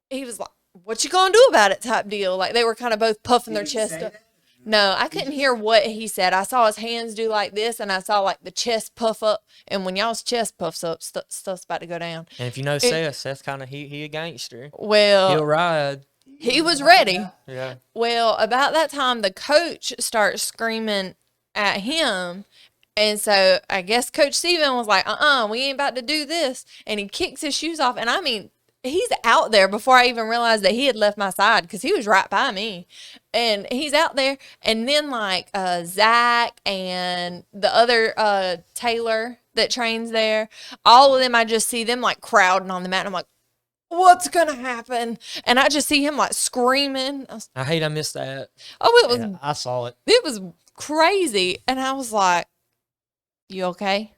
he was like, what you gonna do about it type deal. Like they were kind of both puffing their Did he chest say up. that? No, I couldn't hear what he said. I saw his hands do like this and I saw like the chest puff up. And when y'all's chest puffs up, stuff's about to go down. And if you know Seth's kind of he a gangster. He'll Well, ride. he was ready. Yeah. Well, about that time, the coach starts screaming at him. And so I guess Coach Steven was like, we ain't about to do this. And he kicks his shoes off. And I mean, he's out there before I even realized that he had left my side because he was right by me. And he's out there. And then like Zach and the other Taylor that trains there, all of them, I just see them like crowding on the mat. And I'm like, what's going to happen? And I just see him like screaming. I missed that. It was Yeah, I saw it. it was crazy. And I was like, you okay?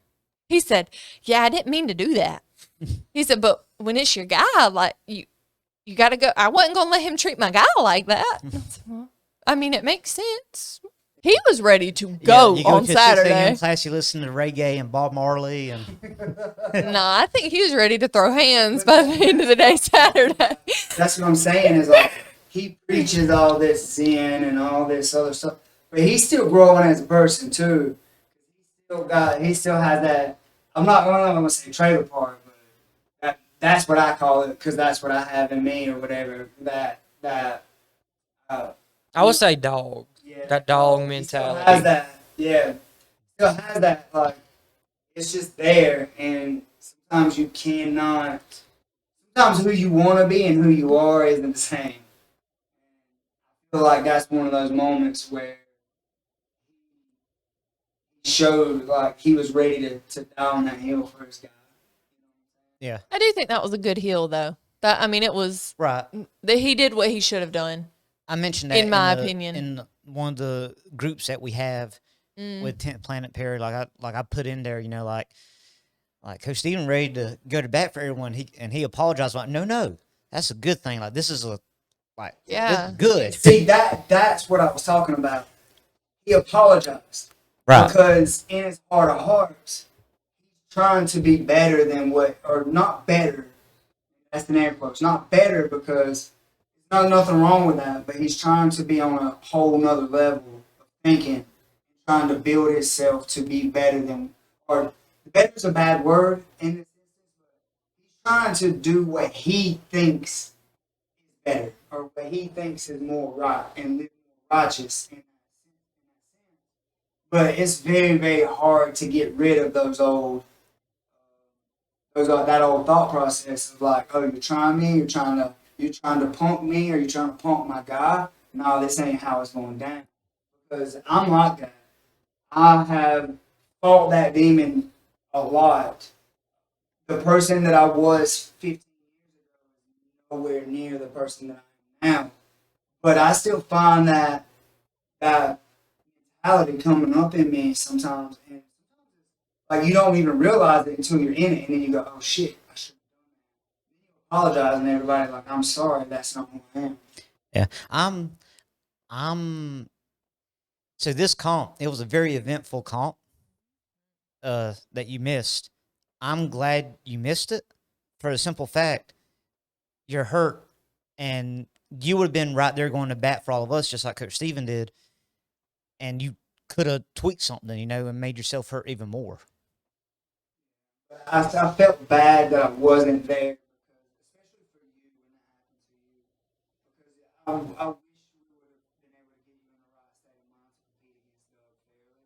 He said, yeah, I didn't mean to do that. He said, but when it's your guy, like you got to go. I wasn't going to let him treat my guy like that. I said, well, I mean, it makes sense. He was ready to go you on to a 6 a.m. Saturday. class, you listen to reggae and Bob Marley and No, I think he was ready to throw hands by the end of the day Saturday. That's what I'm saying is like he preaches all this Zen and all this other stuff, but he's still growing as a person too. He still has that. I'm not gonna say trailer park, but that's what I call it because that's what I have in me or whatever. I would say dog. Yeah, That dog he still mentality. has that. Yeah, still has that. Like it's just there, and sometimes you cannot. Sometimes who you want to be and who you are isn't the same. I feel like that's one of those moments where he showed like he was ready to die on that hill for his guy. Yeah. I do think that was a good heel, though. That I mean, it was Right. that he did what he should have done. I mentioned that In my opinion. in one of the groups that we have with 10th Planet Perry. Like I put in there, you know, like Coach Steven ready to go to bat for everyone. He apologized. Like, no, that's a good thing. Like this is Yeah. good. See that's what I was talking about. He apologized Right. because in his heart of hearts, he's trying to be better than or not better. That's an air quotes. Not better because there's nothing wrong with that, but he's trying to be on a whole nother level of thinking, trying to build himself to be better than, or better is a bad word in this instance, but he's trying to do what he thinks is better, or what he thinks is more right and live more righteous. But it's very, very hard to get rid of that old thought process of like, oh, you're trying me, you're trying to punk me, or you're trying to punk my guy. No, this ain't how it's going down. Because I'm like that. I have fought that demon a lot. The person that I was 15 years ago is nowhere near the person that I am now. But I still find that mentality coming up in me sometimes, and like you don't even realize it until you're in it, and then you go, "Oh shit, I should have done that." You apologize, and everybody like, "I'm sorry, that's not who I am." Yeah. I'm so this comp, it was a very eventful comp that you missed. I'm glad you missed it for the simple fact you're hurt and you would have been right there going to bat for all of us just like Coach Steven did, and you could have tweaked something, you know, and made yourself hurt even more. I felt bad that I wasn't there, especially for you when that happened to you, because I wish we would have been able to get you in the right state of mind to compete against Doug fairly.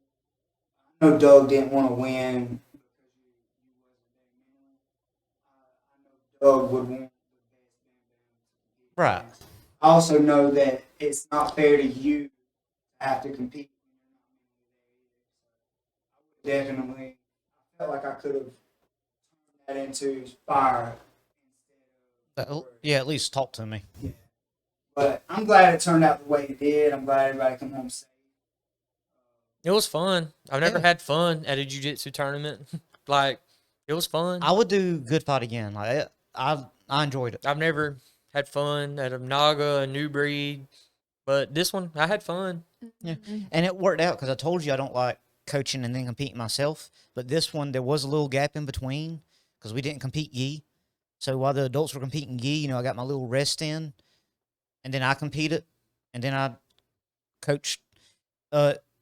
I know Doug didn't want to win because you wasn't there mentally. I know Doug would want the best Bam Bam to compete Right. against. I also know that it's not fair to you to have to compete when you're not mentally there either. So I would definitely, I felt like I could have turned that into fire instead of words. Yeah, at least talk to me. Yeah. But I'm glad it turned out the way it did. I'm glad everybody come home safe. It was fun. I've never Yeah. had fun at a jiu-jitsu tournament. Like, it was fun. I would do good fight again. Like I enjoyed it. I've never had fun at a Naga, a new breed, but this one I had fun. Yeah, and it worked out because I told you I don't like coaching and then competing myself. But this one, there was a little gap in between because we didn't compete gi. So while the adults were competing gi, you know, I got my little rest in, and then I competed, and then I coached.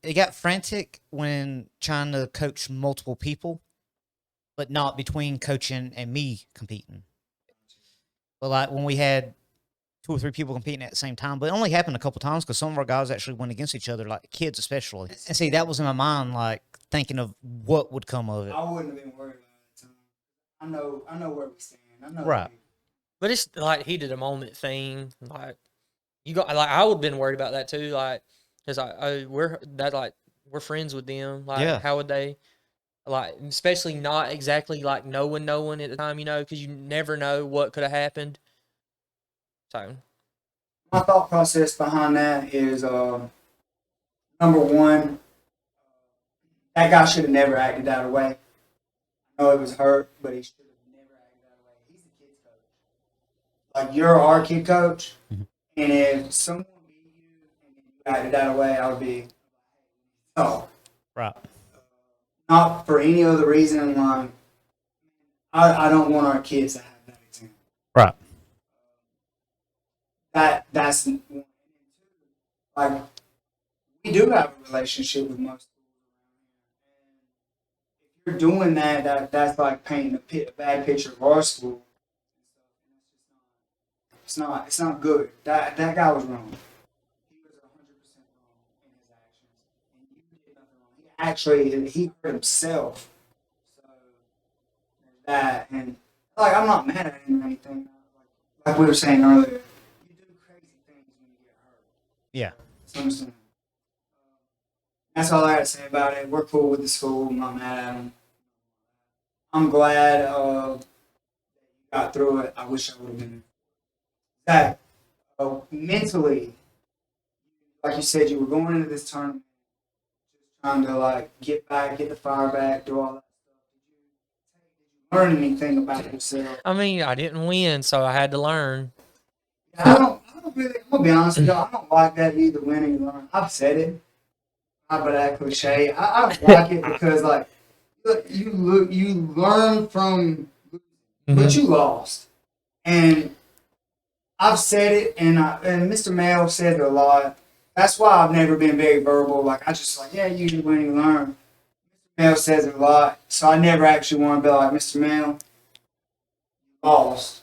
It got frantic when trying to coach multiple people, but not between coaching and me competing. But like when we had 2 or 3 people competing at the same time, but it only happened a couple times because some of our guys actually went against each other, like kids especially. And see, that was in my mind, like thinking of what would come of it. I wouldn't have been worried about it. I know where we stand. I know. Right. But it's like heat of the moment thing. Like I would have been worried about that too. Like, cause we're friends with them. Like, Yeah. how would they? Like, especially not exactly like knowing at the time, you know, because you never know what could have happened. So My thought process behind that is number one, that guy should have never acted that way. I know it was hurt, but he should have never acted that way. He's a kid's coach. Like you're our kid coach, Mhm. and if someone beat you and you acted that way, I would be oh. Right. Not for any other reason. Like I don't want our kids to have that example. Right. That's like we do have a relationship with most schools around here, and if you're doing that's like painting a bad picture of our school. It's not good. That guy was wrong. He was 100% wrong in his actions. And you did nothing wrong. He hurt himself. So there's that, and like I'm not mad at him or anything. Like we were saying earlier, you do crazy things when you get hurt. Yeah. So I'm saying. That's all I got to say about it. We're cool with the school. I'm not mad at them. I'm glad you got through it. I wish I would have been there. Zach, mentally, like you said, you were going into this tournament just trying to like get back, get the fire back, do all that stuff. Did you learn anything about yourself? I mean, I didn't win, so I had to learn. I don't really. I'm gonna be honest with you. I don't like that either. Winning, learn. I've said it. Not but that cliche. I don't like it because like you learn from, but you lost, and I've said it, and Mr. Mayo said it a lot. That's why I've never been very verbal. Like I just like you win, you learn. Mr. Mayo says it a lot, so I never actually want to be like Mr. Mayo. You lost.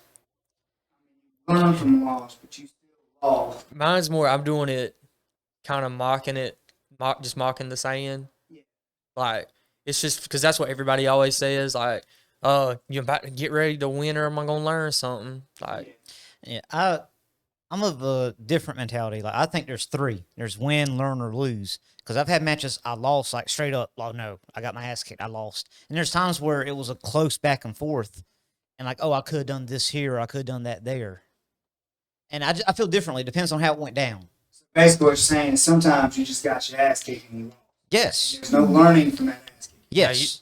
Learn from the loss, but you still lost. Mine's more, I'm doing it, kind of mocking it, just mocking the saying. Yeah. Like, it's just because that's what everybody always says. Like, you're about to get ready to win, or am I going to learn something? Like, Yeah, I'm of a different mentality. Like I think there's three. There's win, learn, or lose. Because I've had matches I lost like straight up. Oh no, I got my ass kicked. I lost. And there's times where it was a close back and forth, and like I could have done this here, or I could have done that there. And I feel differently. Depends on how it went down. Basically, what you're saying is sometimes you just got your ass kicked and you lost. Yes. There's no learning from that ass kick. Yes.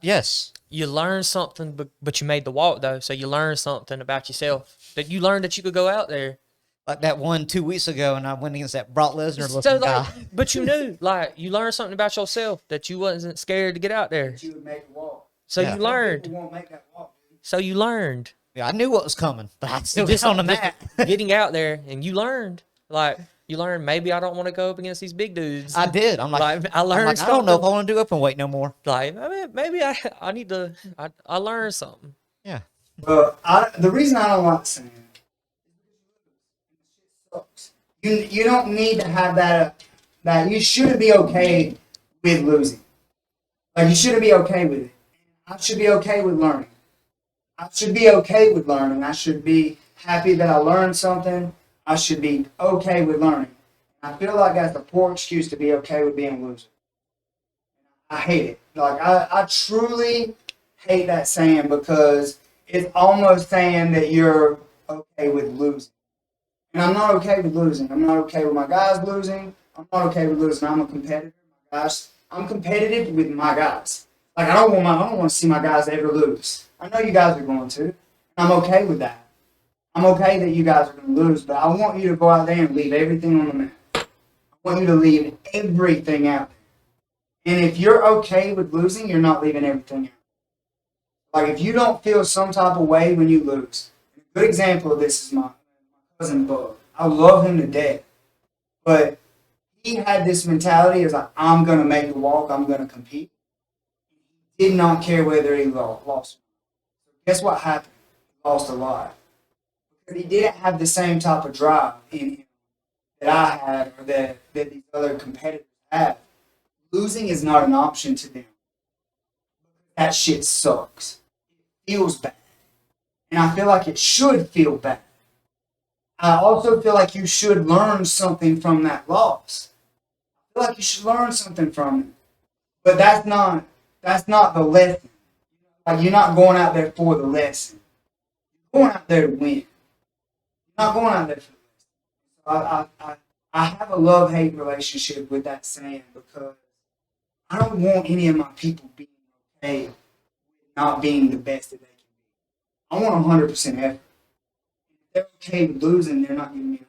Yes. you learn something, but you made the walk, though. So you learned something about yourself. That you learned that you could go out there. Like that one 2 weeks ago, and I went against that Brock Lesnar looking So, guy. like, but you knew, like, you learned something about yourself that you wasn't scared to get out there. That you would make a walk. So Yeah. you learned. People won't make that walk, dude. So you learned. Yeah, I knew what was coming, but I still Just just on the mat. Getting out there, and you learned. Like, you learned maybe I don't want to go up against these big dudes. I did. I'm like, I learned I don't know if I something. want to do up and weight no more. Like, I mean, maybe I need to, I learned something. Yeah. But the reason I don't like saying it sucks. You don't need to have that you shouldn't be okay with losing. Like you shouldn't be okay with it. I should be okay with learning. I should be okay with learning. I should be happy that I learned something. I should be okay with learning. I feel like that's a poor excuse to be okay with being a loser. I hate it. Like I truly hate that saying because it's almost saying that you're okay with losing. And I'm not okay with losing. I'm not okay with my guys losing. I'm not okay with losing. I'm a competitor. My guys, I'm competitive with my guys. Like I don't want to see my guys ever lose. I know you guys are going to. And I'm okay with that. I'm okay that you guys are going to lose, but I want you to go out there and leave everything on the map. I want you to leave everything out there. And if you're okay with losing, you're not leaving everything out. Like if you don't feel some type of way when you lose. A good example of this is my cousin Bud. I love him to death. But he had this mentality of like, I'm going to make the walk, I'm going to compete. He did not care whether he lost. Guess what happened? He lost a lot. Because he didn't have the same type of drive in him that I had or that these other competitors have. Losing is not an option to them. That shit sucks. It feels bad. And I feel like it should feel bad. I also feel like you should learn something from that loss. I feel like you should learn something from it. But that's not the lesson. Like you're not going out there for the lesson. You're going out there to win. You're not going out there for the lesson. So I have a love-hate relationship with that saying because I don't want any of my people being okay with not being the best that they can be. I want 100% effort. If they're okay with losing, they're not giving me 100%. If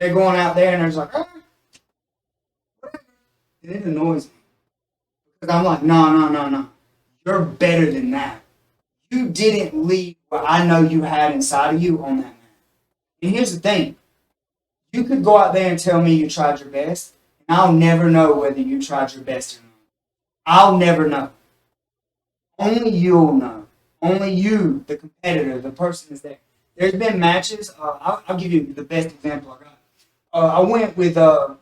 they're going out there and they're just like, whatever, then it annoys me. Because I'm like, no. You're better than that. You didn't leave what I know you had inside of you on that man. And here's the thing. You could go out there and tell me you tried your best, and I'll never know whether you tried your best or not. I'll never know. Only you'll know. Only you, the competitor, the person is there. there's been matches. I'll give you the best example I got. I went with to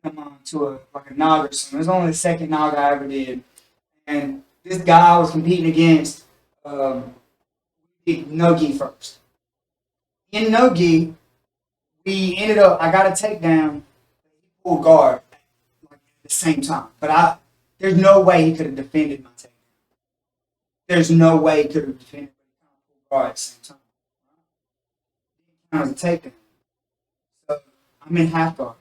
a Naga. So it was only the second Naga I ever did, and this guy I was competing against did no gi first. In no gi, we ended up. I got a takedown, full guard, like, at the same time. But there's no way he could have defended my takedown. There's no way he could have defended full guard at the same time. It was a takedown. So I'm in half guard.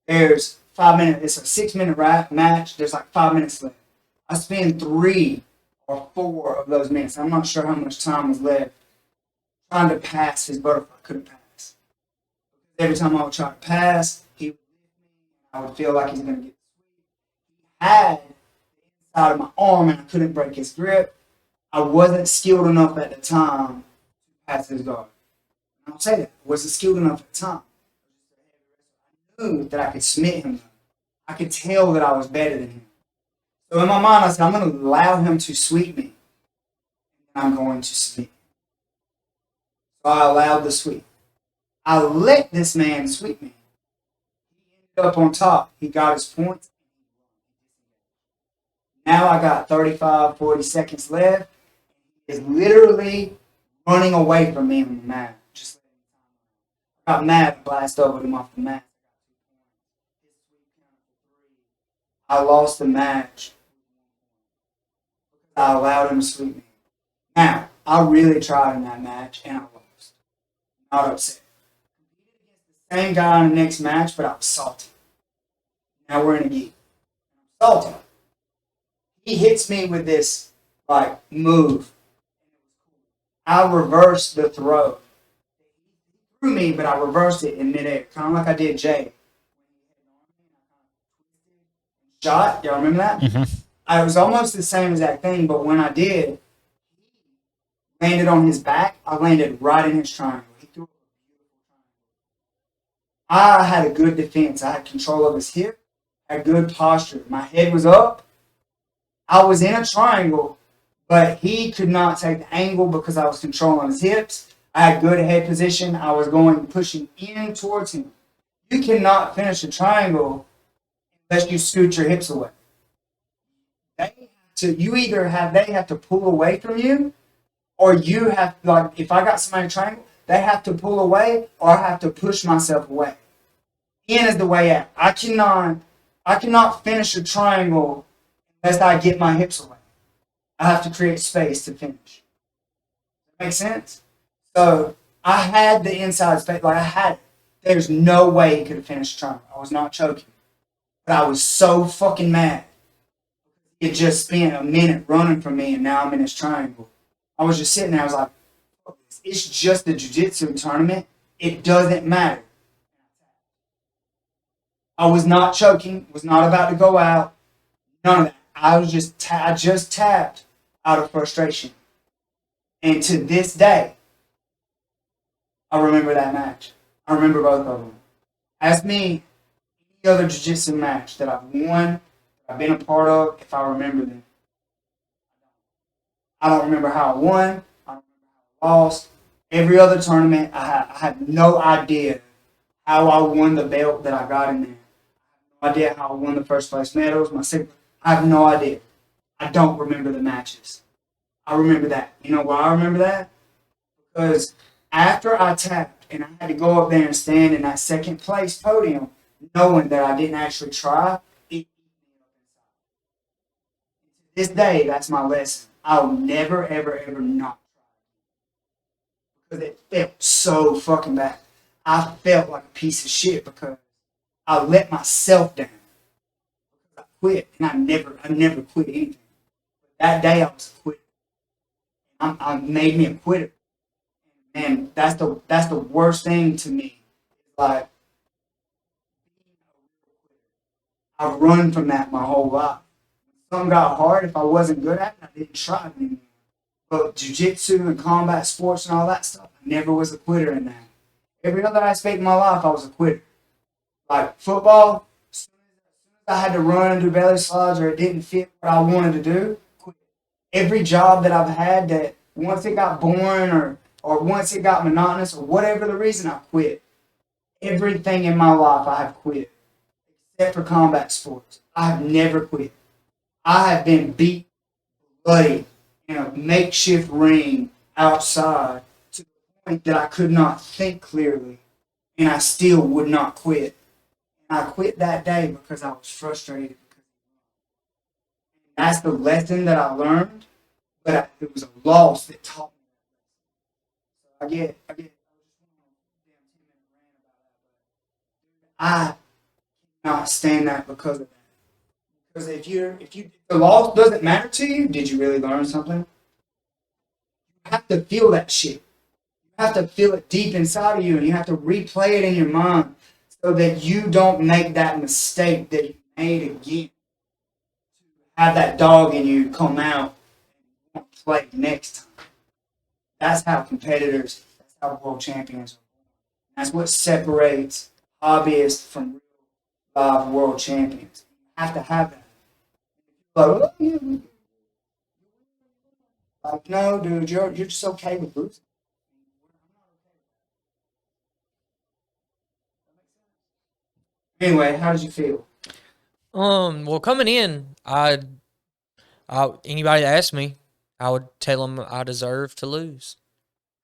There's 5 minutes. It's a 6-minute match. There's like 5 minutes left. I spend 3 or 4 of those minutes. I'm not sure how much time was left trying to pass his butterfly. I couldn't pass. Every time I would try to pass, he would lift me. I would feel like he's going to get sweet. He had the inside of my arm, and I couldn't break his grip. I wasn't skilled enough at the time to pass his guard. I don't say that. I wasn't skilled enough at the time. I knew that I could smite him. I could tell that I was better than him. So in my mind, I said, I'm going to allow him to sweep me. And I'm going to sweep him. So I allowed the sweep. I let this man sweep me. He ended up on top. He got his points. Now I got 35, 40 seconds left. He is literally running away from me on the mat. I got mad, blast over him off the mat. I lost the match. I allowed him to sweep me. Now, I really tried in that match, and I lost. Not upset. The same guy in the next match, but I was salty. Now we're in a gi. I'm salty. He hits me with this move. I reversed the throw. He threw me, but I reversed it in midair, kind of like I did Jay. Shot, y'all remember that? Mm-hmm. I was almost the same exact thing, but when I did, he landed on his back. I landed right in his triangle. He threw a beautiful triangle. I had a good defense. I had control of his hip. I had good posture. My head was up. I was in a triangle, but he could not take the angle because I was controlling his hips. I had good head position. I was pushing in towards him. You cannot finish a triangle unless you scoot your hips away. They have to pull away from you, or you have, if I got somebody in a triangle, they have to pull away, or I have to push myself away. In is the way out. I cannot finish a triangle unless I get my hips away. I have to create space to finish. That makes sense? So I had the inside space, I had it. There's no way he could have finished a triangle. I was not choking. But I was so fucking mad. He had just spent a minute running from me, and now I'm in his triangle. I was just sitting there. I was like, it's just a jiu-jitsu tournament. It doesn't matter. I was not choking. Was not about to go out. None of that. I just tapped out of frustration. And to this day, I remember that match. I remember both of them. Ask me any other jiu-jitsu match that I've won, I've been a part of, if I remember them. I don't remember how I won. I don't remember how I lost. Every other tournament, I have no idea how I won the belt that I got in there. I have no idea how I won the first place medals. I have no idea. I don't remember the matches. I remember that. You know why I remember that? Because after I tapped and I had to go up there and stand in that second place podium, knowing that I didn't actually try, to this day, that's my lesson. I'll never, ever, ever not try. Because it felt so fucking bad. I felt like a piece of shit because I let myself down. I quit, and I never quit anything. That day I was a quitter. I made me a quitter. Man, that's the worst thing to me. Like, I've run from that my whole life. When something got hard, if I wasn't good at it, I didn't try it anymore. But jiu-jitsu and combat sports and all that stuff, I never was a quitter in that. Every other aspect of my life, I was a quitter. Like football, as soon as I had to run and do belly slides or it didn't fit what I wanted to do, quit. Every job that I've had that once it got boring or or once it got monotonous, or whatever the reason, I quit. Everything in my life I have quit, except for combat sports. I have never quit. I have been beat bloody in a makeshift ring outside to the point that I could not think clearly, and I still would not quit. And I quit that day because I was frustrated. That's the lesson that I learned, but it was a loss that taught me. I cannot stand that because of that. Because if the loss doesn't matter to you, did you really learn something? You have to feel that shit. You have to feel it deep inside of you, and you have to replay it in your mind so that you don't make that mistake that you made again. Have that dog in you come out and play next time. That's how competitors, that's how world champions are. That's what separates hobbyists from real live world champions. You have to have that. Like, no, dude, you're just okay with losing. Anyway, how did you feel? Well, coming in, anybody that asked me, I would tell them I deserve to lose.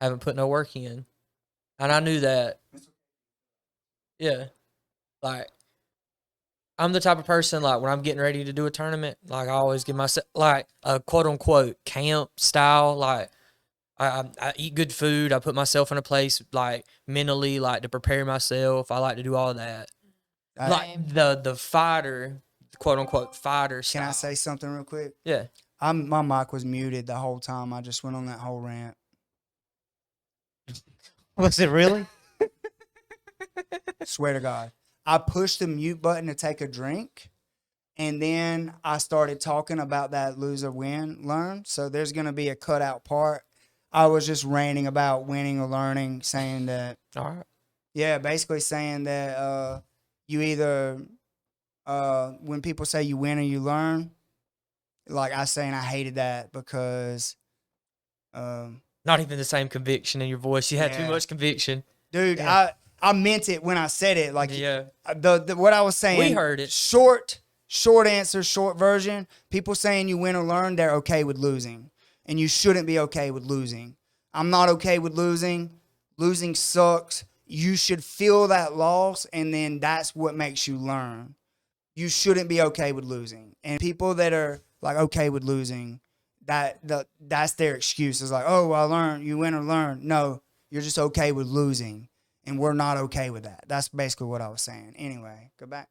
I haven't put no work in, and I knew that. Yeah, like I'm the type of person like when I'm getting ready to do a tournament, like I always give myself like a quote unquote camp style. Like I eat good food. I put myself in a place like mentally, like to prepare myself. I like to do all that. Like the fighter, quote unquote fighter style. Can I say something real quick? Yeah. My mic was muted the whole time. I just went on that whole rant. Was it really? Swear to God. I pushed the mute button to take a drink, and then I started talking about that loser win learn. So there's going to be a cutout part. I was just ranting about winning or learning, saying that, All right. yeah, basically saying that you either, when people say you win or you learn, like I was saying I hated that because Not even the same conviction in your voice. You had too Yeah. much conviction. dude, Yeah. I meant it when I said it. Like Yeah. the what I was saying. We heard it. Short answer, short version. People saying you win or learn, they're okay with losing, and you shouldn't be okay with losing. I'm not okay with losing. Losing sucks. You should feel that loss, and then that's what makes you learn. You shouldn't be okay with losing. And people that are like okay with losing, that's their excuse. It's like, oh, I learned. You win or learn. No, you're just okay with losing. And we're not okay with that. That's basically what I was saying. Anyway, go back.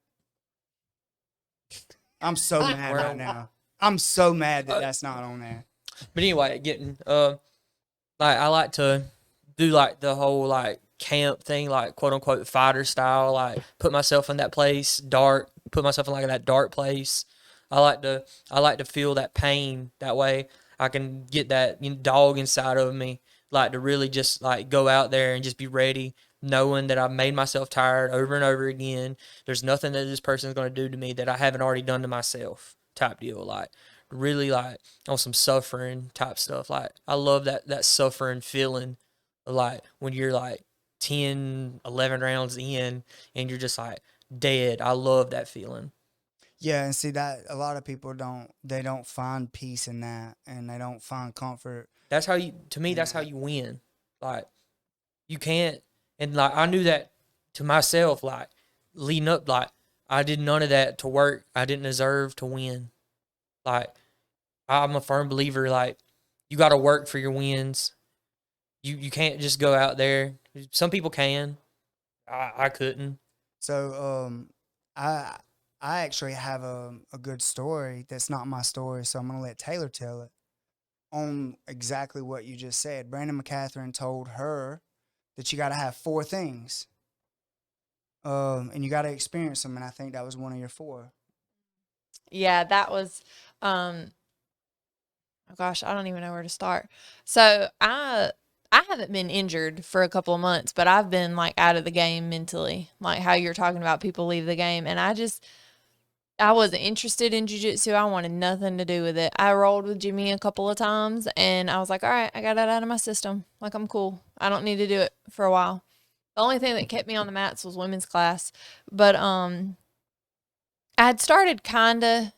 I'm so mad right now. I'm so mad that that's not on there. But anyway, getting like I like to do like the whole like camp thing, like quote unquote fighter style, like put myself in that place, put myself in like that dark place. I like to feel that pain. That way I can get that dog inside of me, like to really just like go out there and just be ready, knowing that I've made myself tired over and over again. There's nothing that this person is going to do to me that I haven't already done to myself, type deal. Like really like on some suffering type stuff. Like I love that suffering feeling, like when you're like 10, 11 rounds in and you're just like dead. I love that feeling. Yeah, and see that a lot of people don't find peace in that, and they don't find comfort. That's how that's how you win. Like you can't, and like I knew that to myself, like leading up, like I did none of that to work. I didn't deserve to win. Like I'm a firm believer, like you got to work for your wins. You can't just go out there. Some people can. I couldn't. So I actually have a good story that's not my story, so I'm gonna let Taylor tell it on exactly what you just said. Brandon McCatherine told her that you got to have 4 things, and you got to experience them, and I think that was one of your 4. Yeah, that was oh gosh, I don't even know where to start. So I haven't been injured for a couple of months, but I've been like out of the game mentally, like how you're talking about people leave the game. And I wasn't interested in jiu-jitsu. I wanted nothing to do with it. I rolled with Jimmy a couple of times, and I was like, all right, I got it out of my system. Like, I'm cool. I don't need to do it for a while. The only thing that kept me on the mats was women's class. But I had started kind of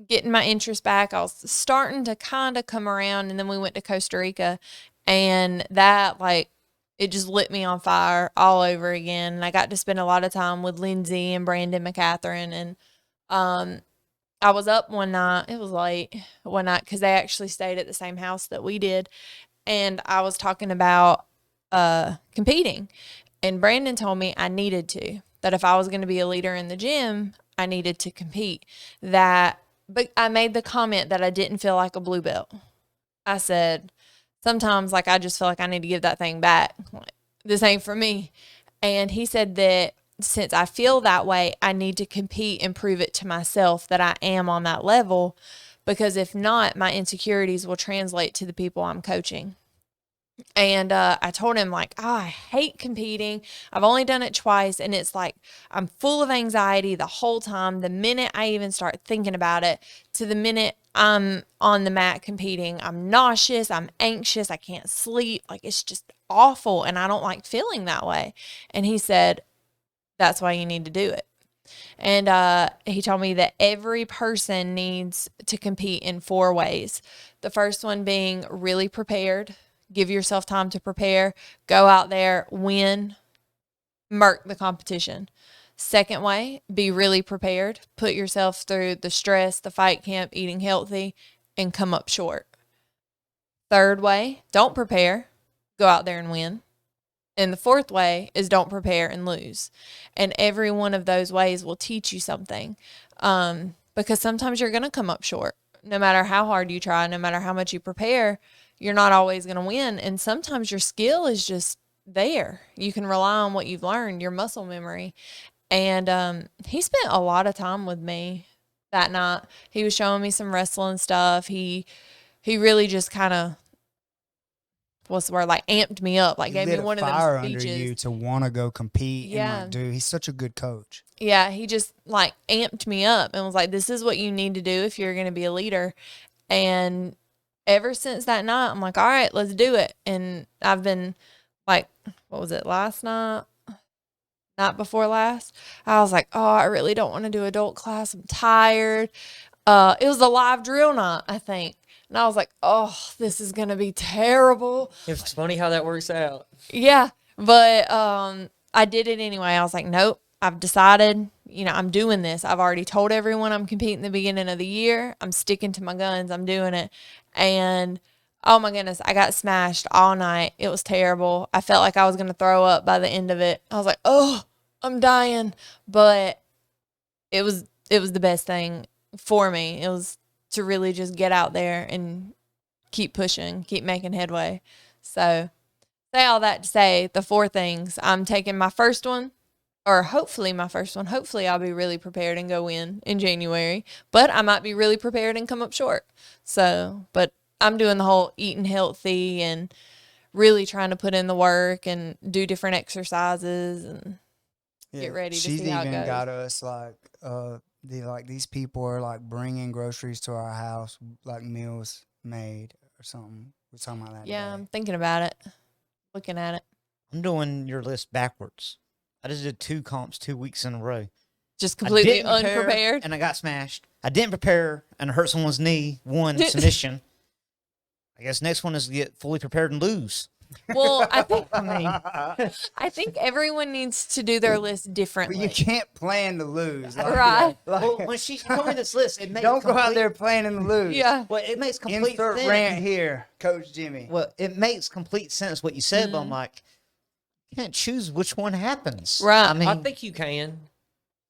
getting my interest back. I was starting to kind of come around, and then we went to Costa Rica, and that, like, it just lit me on fire all over again. And I got to spend a lot of time with Lindsay and Brandon McCatherine, and I was up one night. It was late one night because they actually stayed at the same house that we did, and I was talking about competing, and Brandon told me I needed to, that if I was going to be a leader in the gym, I needed to compete. But I made the comment that I didn't feel like a blue belt. I said, sometimes, like, I just feel like I need to give that thing back. Like, this ain't for me. And he said that since I feel that way, I need to compete and prove it to myself that I am on that level, because if not, my insecurities will translate to the people I'm coaching. And I told him, like, oh, I hate competing. I've only done it twice, and it's like I'm full of anxiety the whole time. The minute I even start thinking about it to the minute I'm on the mat competing, I'm nauseous, I'm anxious, I can't sleep. Like, it's just awful, and I don't like feeling that way. And he said, that's why you need to do it. And he told me that every person needs to compete in 4 ways. The first one being really prepared. Give yourself time to prepare. Go out there, win, murk the competition. Second way, be really prepared. Put yourself through the stress, the fight camp, eating healthy, and come up short. Third way, don't prepare. Go out there and win. And the fourth way is don't prepare and lose. And every one of those ways will teach you something, because sometimes you're going to come up short. No matter how hard you try, no matter how much you prepare, you're not always going to win. And sometimes your skill is just there. You can rely on what you've learned, your muscle memory. And he spent a lot of time with me that night. He was showing me some wrestling stuff. He really just kind of, what's the word, like amped me up, like He gave me lit a one of fire them under speeches. you to want to go compete. Yeah. And like, dude, he's such a good coach. Yeah, he just like amped me up and was like, this is what you need to do if you're going to be a leader. And ever since that night, I'm like, all right, let's do it. And I've been like, what was it, last night? Night before last? I was like, oh, I really don't want to do adult class. I'm tired. It was a live drill night, I think. And I was like, oh, this is going to be terrible. It's funny how that works out. Yeah. But I did it anyway. I was like, nope, I've decided, I'm doing this. I've already told everyone I'm competing the beginning of the year. I'm sticking to my guns. I'm doing it. And oh my goodness, I got smashed all night. It was terrible. I felt like I was going to throw up by the end of it. I was like, oh, I'm dying. But it was the best thing for me. It was to really just get out there and keep pushing, keep making headway. So say all that to say the 4 things. I'm taking my first one, or hopefully my first one. Hopefully I'll be really prepared and go in January, but I might be really prepared and come up short. So, but I'm doing the whole eating healthy and really trying to put in the work and do different exercises and get ready to see how it goes. She's even got us like these people are like bringing groceries to our house, like meals made or something. We're talking about that. Yeah, today. I'm thinking about it, looking at it. I'm doing your list backwards. I just did 2 comps 2 weeks in a row. Just I completely didn't prepare, unprepared. and I got smashed. I didn't prepare and I hurt someone's knee. 1 submission. I guess next one is to get fully prepared and lose. Well, I think I mean, I think everyone needs to do their list But differently. you can't plan to lose. Like, Right. well, when she told me this list, it made don't go out complete- there planning to lose. Yeah. Well, it makes complete Insert sense. rant here, Coach Jimmy. Well, it makes complete sense what you said, but I'm like, you can't choose which one happens. Right. I mean, I think you can.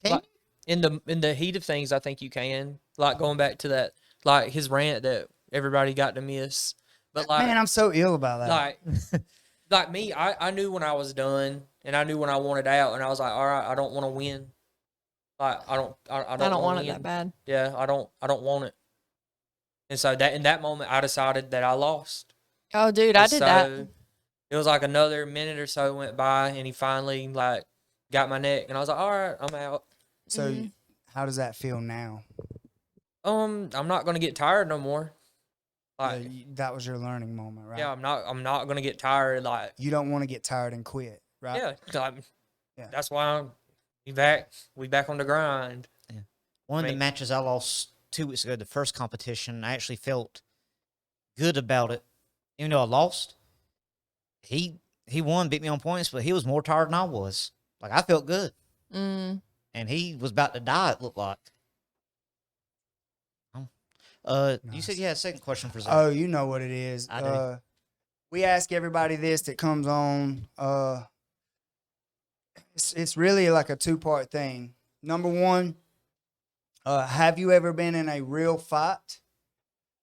can Like, in the heat of things, I think you can. Like going back to that, like his rant that everybody got to miss. But like, Man, I'm so ill about that. like me, I knew when I was done, and I knew when I wanted out, and I was like, all right, I don't want to win. Like I don't want wanna it win. that bad. Yeah, I don't want it. And so that in that moment, I decided that I lost. Oh, dude, I And did that. so it was like another minute or so went by, and he finally like got my neck, and I was like, all right, I'm out. So, How does that feel now? I'm not gonna get tired no more. Like, That was your learning moment, right? yeah, I'm not gonna get tired. Like, You don't want to get tired and quit, right? yeah, Yeah. that's why we back on the grind. One of the Right. matches I lost 2 weeks ago, the first competition, I actually felt good about it. Even though I lost, he won, beat me on points, but he was more tired than I was. Like, I felt good. Mm. And he was about to die, it looked like. You said Nice. you had a second question for Zach. Oh, you know what it is. I do. We ask everybody this that comes on. It's really like a two-part thing. Number one, have you ever been in a real fight?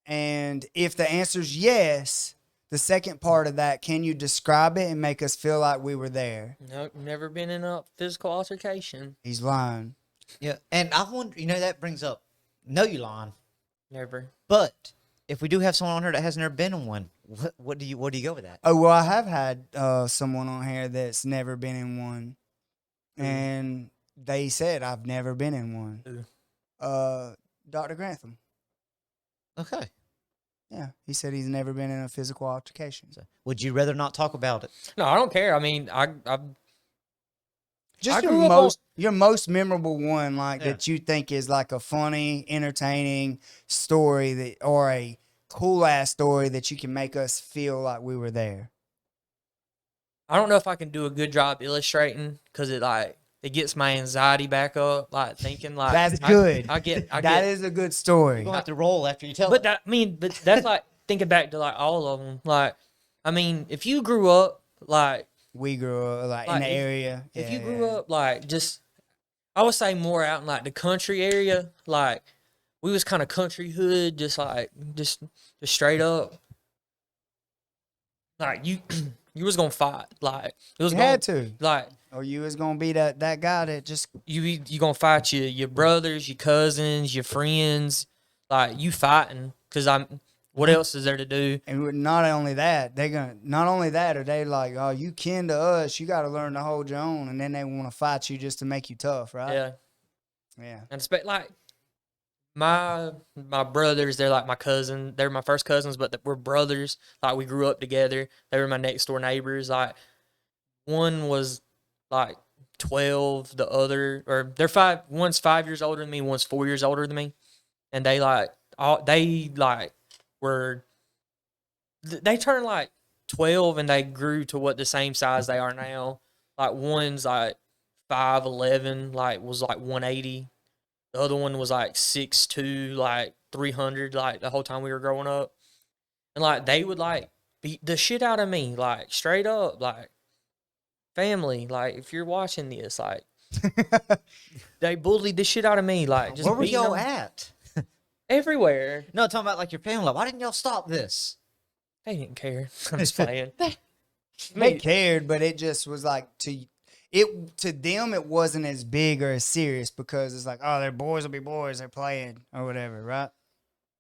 And if the answer is yes, the second part of that, can you describe it and make us feel like we were there? Nope, never been in a physical altercation. He's lying. Yeah, and I wonder, that brings up, no, you lying. Never. But if we do have someone on here that has never been in one, what do you go with that? Oh, well, I have had someone on here that's never been in one. And they said, I've never been in one. Dr. Grantham. Okay. Yeah, he said he's never been in a physical altercation. So, would you rather not talk about it? No, I don't care. I mean, I Just grew up your most memorable one, like Yeah. that you think is like a funny, entertaining story that, or a cool ass story that you can make us feel like we were there. I don't know if I can do a good job illustrating because it gets my anxiety back up. Like thinking like That's good. I get That is a good story. You're going to have to roll after you tell But it. but that's like thinking back to like all of them. Like, I mean, if you grew up like We grew up like in Like, the area. if you Yeah, grew yeah. up like just, I would say more out in like the country area. Like we was kind of country hood, just straight up. Like you, you was gonna fight. Like it was You gonna, had to, like or you was gonna be that guy that just you gonna fight your brothers, your cousins, your friends. Like you fighting because what else is there to do? And not only that, not only that are they like, oh, you kin to us, you got to learn to hold your own, and then they want to fight you just to make you tough, right? Yeah, Yeah. and like my brothers, they're like my cousin. They're my first cousins, but we're brothers. Like we grew up together. They were my next door neighbors. Like one was like 12, the other, or they're 5. One's 5 years older than me. One's 4 years older than me, and they turned like 12 and they grew to what the same size they are now. Like one's like 5'11", like was like 180. The other one was like 6'2", like 300, like the whole time we were growing up. And like they would like beat the shit out of me, like straight up, like family. Like if you're watching this, like they bullied the shit out of me, like just Where were beating y'all them at? everywhere. No, talking about like your family. Why didn't y'all stop this? They didn't care. I'm just playing. They cared, but it just was like to them it wasn't as big or as serious because it's like, oh, their boys will be boys, they're playing or whatever, right?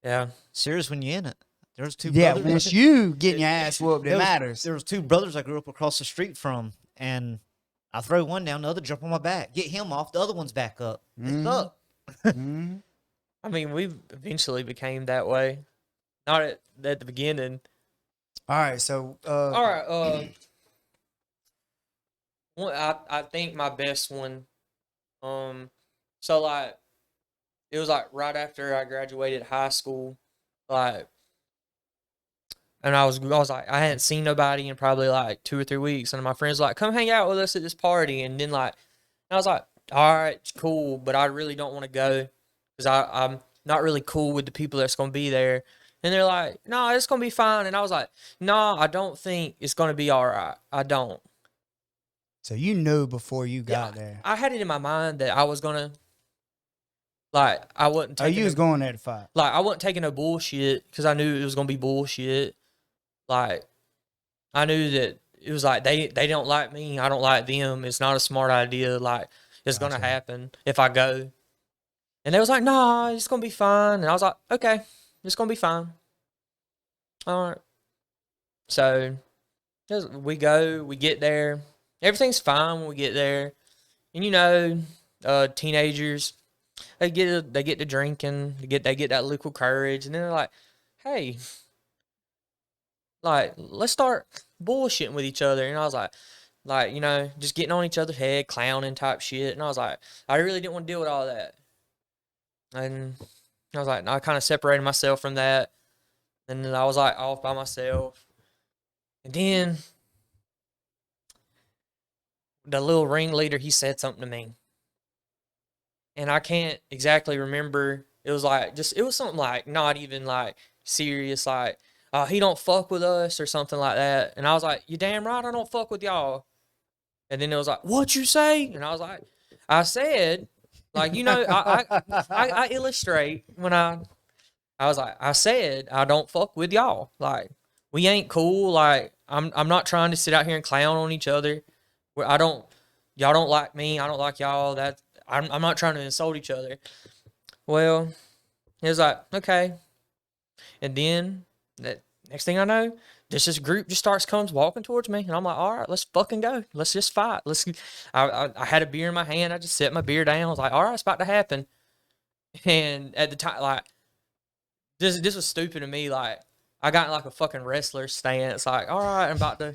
Yeah. Serious when you're in it. There was two Yeah, brothers. once you getting your ass whooped, it matters. There was 2 brothers I grew up across the street from, and I throw one down, the other jump on my back, get him off, the other one's back up. It's up. Mhm. I mean, we eventually became that way. Not at the beginning. All right, so All right. One, I think my best one. So like, it was like right after I graduated high school, like, and I was like, I hadn't seen nobody in probably like 2 or 3 weeks, and my friends were like, come hang out with us at this party, and then like, I was like, all right, it's cool, but I really don't want to go because I'm not really cool with the people that's gonna be there. And they're like, no, it's gonna be fine, and I was like, no, I don't think it's gonna be all right. I don't. so you knew before you got Yeah, there. I had it in my mind that I was gonna, like, I wasn't Oh, taking you was going there to fight. like I wasn't taking no bullshit because I knew it was gonna be bullshit. Like, I knew that it was like they don't like me, I don't like them. It's not a smart idea. Like, it's gonna Gotcha. happen if I go. And they was like, nah, it's gonna be fine. And I was like, okay, it's gonna be fine. All right. So we go, we get there. Everything's fine when we get there. And teenagers, they get to drinking, they get that liquid courage, and then they're like, hey, like let's start bullshitting with each other. And I was like, you know, just getting on each other's head, clowning type shit. And I was like, I really didn't want to deal with all that. And I was like, I kind of separated myself from that. And then I was like off by myself. And then the little ringleader, he said something to me. And I can't exactly remember. It was like, it was something like not even like serious, like, he don't fuck with us or something like that. And I was like, you damn right I don't fuck with y'all. And then it was like, what you say? And I was like, I said, like, you know, I illustrate when I was like, I said I don't fuck with y'all. Like, we ain't cool. Like, I'm not trying to sit out here and clown on each other. Y'all don't like me. I don't like y'all. I'm not trying to insult each other. Well, it was like, okay. And then that next thing I know, this group just comes walking towards me, and I'm like, all right, let's fucking go. Let's just fight. I had a beer in my hand. I just set my beer down. I was like, all right, it's about to happen. And at the time, like, this was stupid to me. Like, I got in like a fucking wrestler stance. Like, all right, I'm about to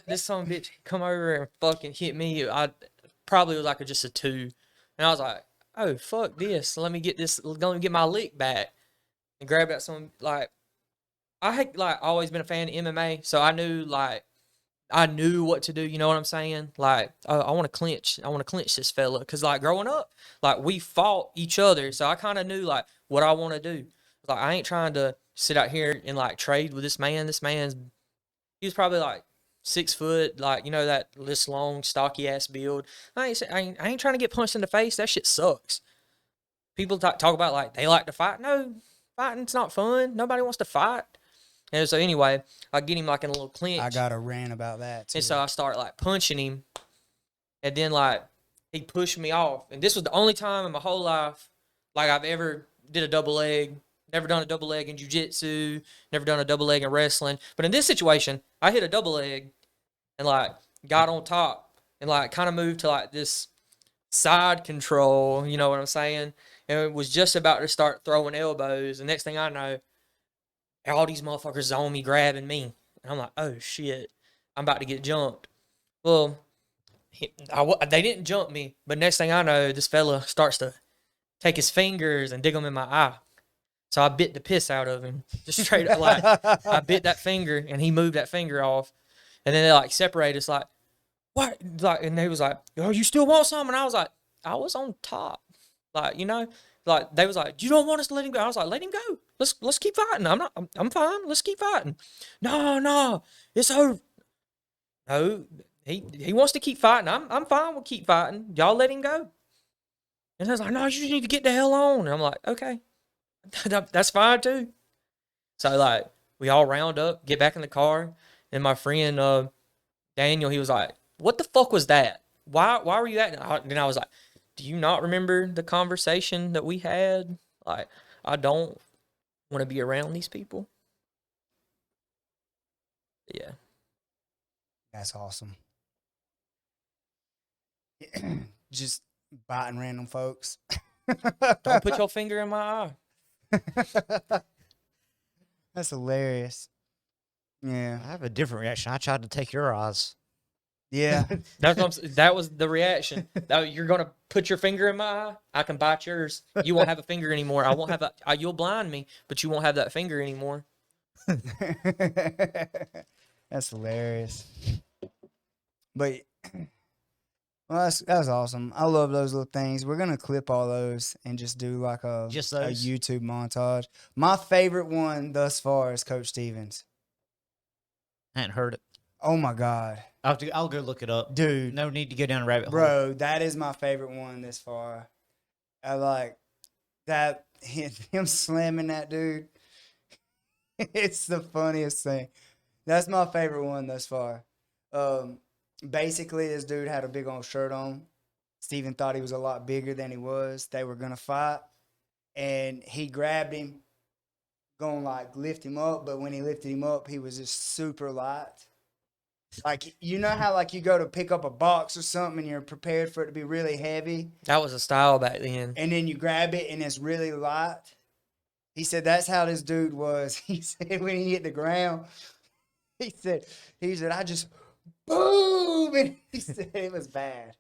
this son of a bitch come over and fucking hit me. I probably was like just a 2, and I was like, oh fuck this. Let me get my lick back and grab at some like. I had like always been a fan of MMA, so I knew what to do. You know what I'm saying? Like, I want to clinch. I want to clinch this fella because like growing up, like we fought each other, so I kind of knew like what I want to do. Like, I ain't trying to sit out here and like trade with this man. He was probably like 6 foot, like, you know, this long stocky ass build. I ain't trying to get punched in the face. That shit sucks. People talk about like they like to fight. No, fighting's not fun. Nobody wants to fight. And so anyway, I get him like in a little clinch. I got a rant about that too. And so I start like punching him. And then like he pushed me off. And this was the only time in my whole life like I've ever did a double leg. Never done a double leg in jiu-jitsu. Never done a double leg in wrestling. But in this situation, I hit a double leg and like got on top and like kind of moved to like this side control. You know what I'm saying? And it was just about to start throwing elbows. And next thing I know, all these motherfuckers on me grabbing me. And I'm like, oh shit, I'm about to get jumped. Well, they didn't jump me, but next thing I know, this fella starts to take his fingers and dig them in my eye. So I bit the piss out of him. Just straight up, like, I bit that finger and he moved that finger off. And then they like separate us, like, what? Like, and they was like, oh, you still want some? And I was like, I was on top. Like, you know, like they was like, you don't want us to let him go. I was like, let him go. Let's keep fighting. I'm fine. Let's keep fighting. No, it's over. No, he wants to keep fighting. I'm fine with keep fighting. Y'all let him go. And I was like, no, you need to get the hell on. And I'm like, okay, that's fine too. So like we all round up, get back in the car, and my friend Daniel, he was like, what the fuck was that? Why were you at? And I was like, do you not remember the conversation that we had? Like, I don't want to be around these people. Yeah. That's awesome. Just biting random folks. Don't put your finger in my eye. That's hilarious. Yeah. I have a different reaction. I tried to take your eyes. Yeah. That was the reaction. Now, you're gonna put your finger in my eye. I can bite yours. You won't have a finger anymore. I won't have you'll blind me, but you won't have that finger anymore. That's hilarious. But well, that was awesome. I love those little things. We're gonna clip all those and just do like a YouTube montage. My favorite one thus far is Coach Stevens. I hadn't heard it. Oh my God. I'll go look it up. Dude. No need to go down a rabbit hole. Bro, that is my favorite one this far. I like that, him slamming that dude. It's the funniest thing. That's my favorite one thus far. Basically, this dude had a big old shirt on. Steven thought he was a lot bigger than he was. They were going to fight. And he grabbed him, going like lift him up. But when he lifted him up, he was just super light. Like, you know how like you go to pick up a box or something and you're prepared for it to be really heavy, That was a style back then. and then you grab it and it's really light. He said that's how this dude was. He said when he hit the ground, he said I just boom, and he said it was bad.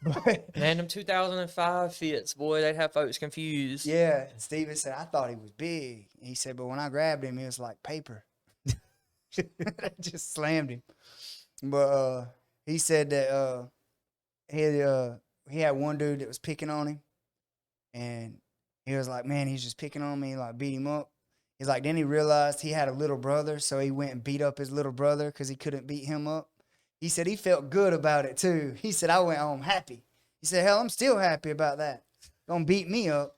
But, Man, them 2005 fits, boy, they'd have folks confused. yeah, Steven said I thought he was big. He said, but when I grabbed him, it was like paper. I just slammed him. But he said that he had one dude that was picking on him, and he was like, man, he's just picking on me, like beat him up. He's like, then he realized he had a little brother, so he went and beat up his little brother because he couldn't beat him up. He said he felt good about it too. He said, I went home happy. He said, hell, I'm still happy about that. Don't beat me up.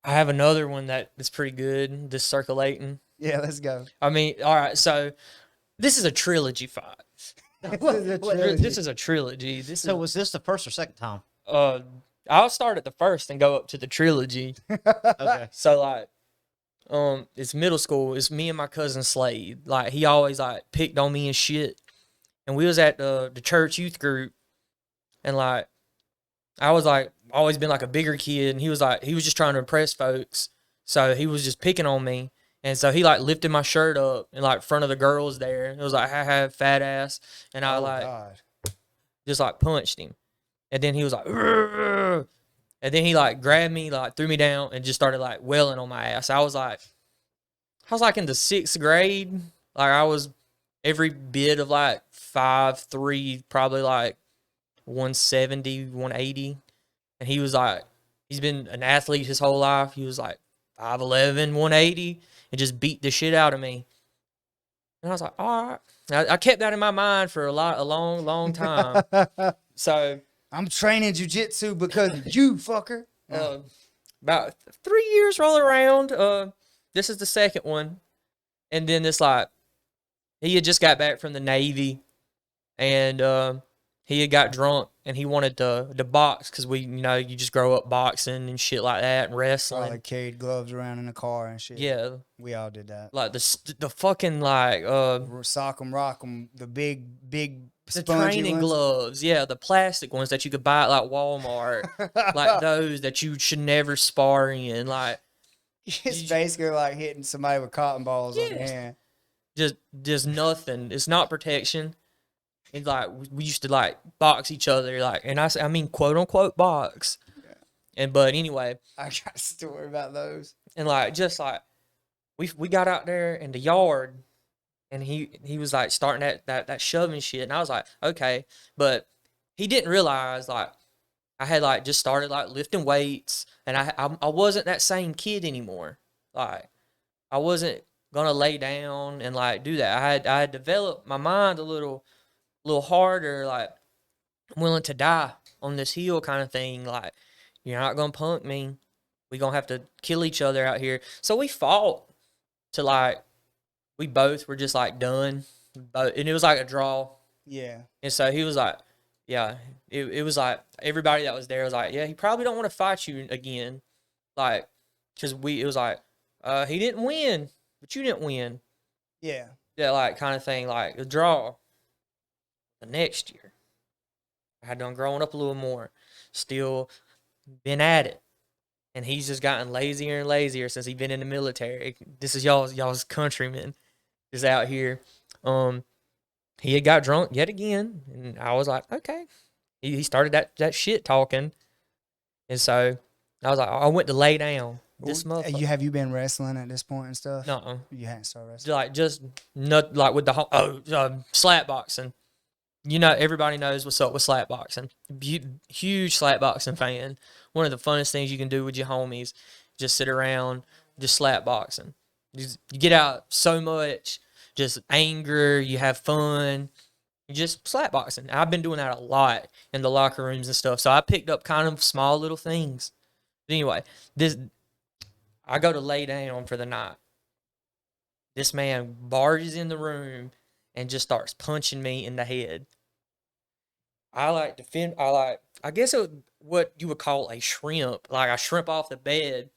I have another one that is pretty good, just circulating. Yeah, let's go. I mean, all right, so this is a trilogy fight. This is a trilogy. So was this the first or second time? I'll start at the first and go up to the trilogy. Okay. So like, it's middle school. It's me and my cousin Slade. Like he always like picked on me and shit. And we was at the church youth group, and like, I was like always been like a bigger kid, and he was just trying to impress folks. So he was just picking on me. And so he like lifted my shirt up in like front of the girls there. It was like, ha ha, fat ass. And I God. just like punched him. And then he was like, "Rrr." And then he like grabbed me, like threw me down and just started like wailing on my ass. I was like in the 6th grade. Like I was every bit of like 5'3", probably like 170, 180. And he was like, he's been an athlete his whole life. He was like 5'11", 180, and just beat the shit out of me. And I was like, all right. I kept that in my mind for a long time. So I'm training jujitsu because of you, fucker. about 3 years roll around. This is the second one. And then this like, he had just got back from the Navy, and he had got drunk, and he wanted to box because you just grow up boxing and shit like that and wrestling. Probably carried gloves around in the car and shit. Yeah, We all did that. like the fucking like Sock 'em, rock 'em, the big the spongy training ones. gloves, yeah, the plastic ones that you could buy at like Walmart, like those that you should never spar in, like It's basically like hitting somebody with cotton balls on the Yes. hand. just nothing. It's not protection. It's like we used to like box each other, like, and I mean quote unquote box. And but anyway, I got a story about those. and like just like we got out there in the yard, and he was like starting that shoving shit, and I was like, okay, but he didn't realize like I had like just started like lifting weights, and I wasn't that same kid anymore. Like I wasn't gonna lay down and like do that. I had developed my mind a little harder, like I'm willing to die on this hill kind of thing. Like you're not gonna punk me. We gonna have to kill each other out here. So we fought to like we both were just like done, and it was like a draw. Yeah. And so he was like, yeah, it was like everybody that was there was like, yeah, he probably don't want to fight you again, like, cause it was like, he didn't win, but you didn't win, Yeah. yeah, like kind of thing, like a draw. The next year, I had done growing up a little more, still been at it, and he's just gotten lazier and lazier since he's been in the military. This is y'all's countryman, just out here. He had got drunk yet again, and I was like, okay. He started that shit talking, and so I was like, I went to lay down. This motherfucker. Have you been wrestling at this point and stuff? No, You hadn't started wrestling. just not like with the whole slap boxing. Everybody knows what's up with slap boxing. Huge slap boxing fan. One of the funnest things you can do with your homies, just sit around, just slap boxing. You get out so much, just anger. You have fun. You just slap boxing. I've been doing that a lot in the locker rooms and stuff. So I picked up kind of small little things. But anyway, I go to lay down for the night. This man barges in the room and just starts punching me in the head. I guess what you would call a shrimp. Like I shrimp off the bed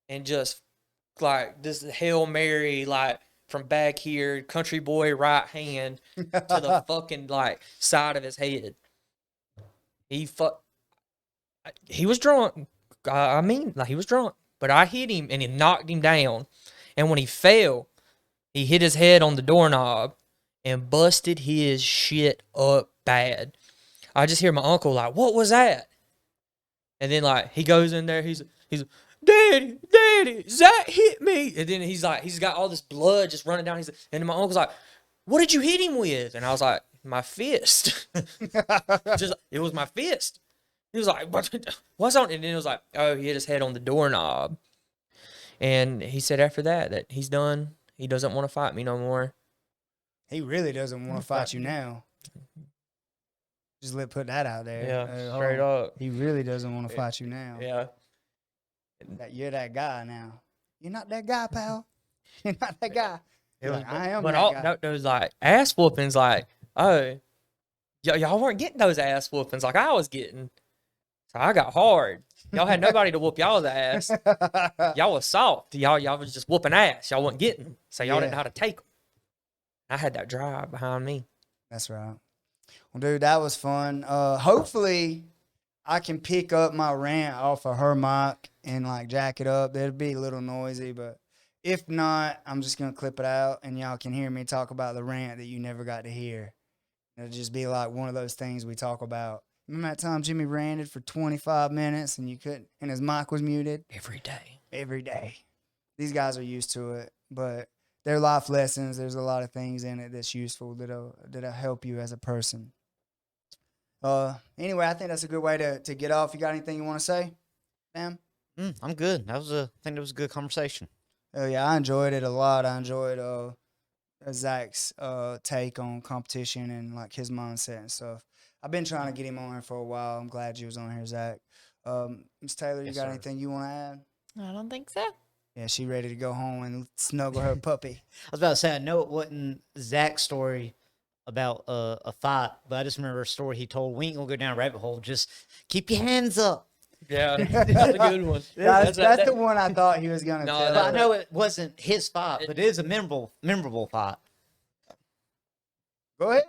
and just like this Hail Mary, like from back here, country boy right hand to the fucking like side of his head. He was drunk. I mean, like he was drunk, but I hit him and it knocked him down. And when he fell, he hit his head on the doorknob and busted his shit up bad. I just hear my uncle like, "What was that?" And then like he goes in there, he's Daddy, Zack hit me. And then he's got all this blood just running down. And then my uncle's like, "What did you hit him with?" And I was like, "My fist." It was my fist. He was like, "What's on?" And then it was like, "Oh, he hit his head on the doorknob." And he said after that he's done. He doesn't want to fight me no more. He really doesn't want to fight you now. Just put that out there. Yeah, straight up. He really doesn't want to fight you now. Yeah. You're that guy now. You're not that guy, pal. You're not that guy. You're like, I am but that guy. those like ass whoopings, like, oh, y'all weren't getting those ass whoopings like I was getting. So I got hard. Y'all had nobody to whoop y'all's ass. Y'all was soft. Y'all was just whooping ass. Y'all wasn't getting them. So y'all didn't know how to take them. I had that drive behind me. That's right. Well, dude, that was fun. Hopefully, I can pick up my rant off of her mic and like jack it up. It'll be a little noisy, but if not, I'm just gonna clip it out and y'all can hear me talk about the rant that you never got to hear. It'll just be like one of those things we talk about. Remember that time Jimmy ranted for 25 minutes and you couldn't, and his mic was muted? Every day. Every day. These guys are used to it, but they're life lessons. There's a lot of things in it that's useful that'll help you as a person. Anyway, I think that's a good way to get off. You got anything you want to say, Sam? I'm good. I think that was a good conversation. Oh yeah, I enjoyed it a lot. I enjoyed Zack's take on competition and like his mindset and stuff. I've been trying to get him on here for a while. I'm glad you was on here, Zack. Ms. Taylor, you got anything you want to add? I don't think so. Yeah, she ready to go home and snuggle her puppy. I was about to say, I know it wasn't Zach's story about a fight, but I just remember a story he told. We ain't gonna go down a rabbit hole. Just keep your hands up. Yeah, that's a good one. That's the one I thought he was gonna tell. But I know it wasn't his fight, but it is a memorable fight. Go ahead.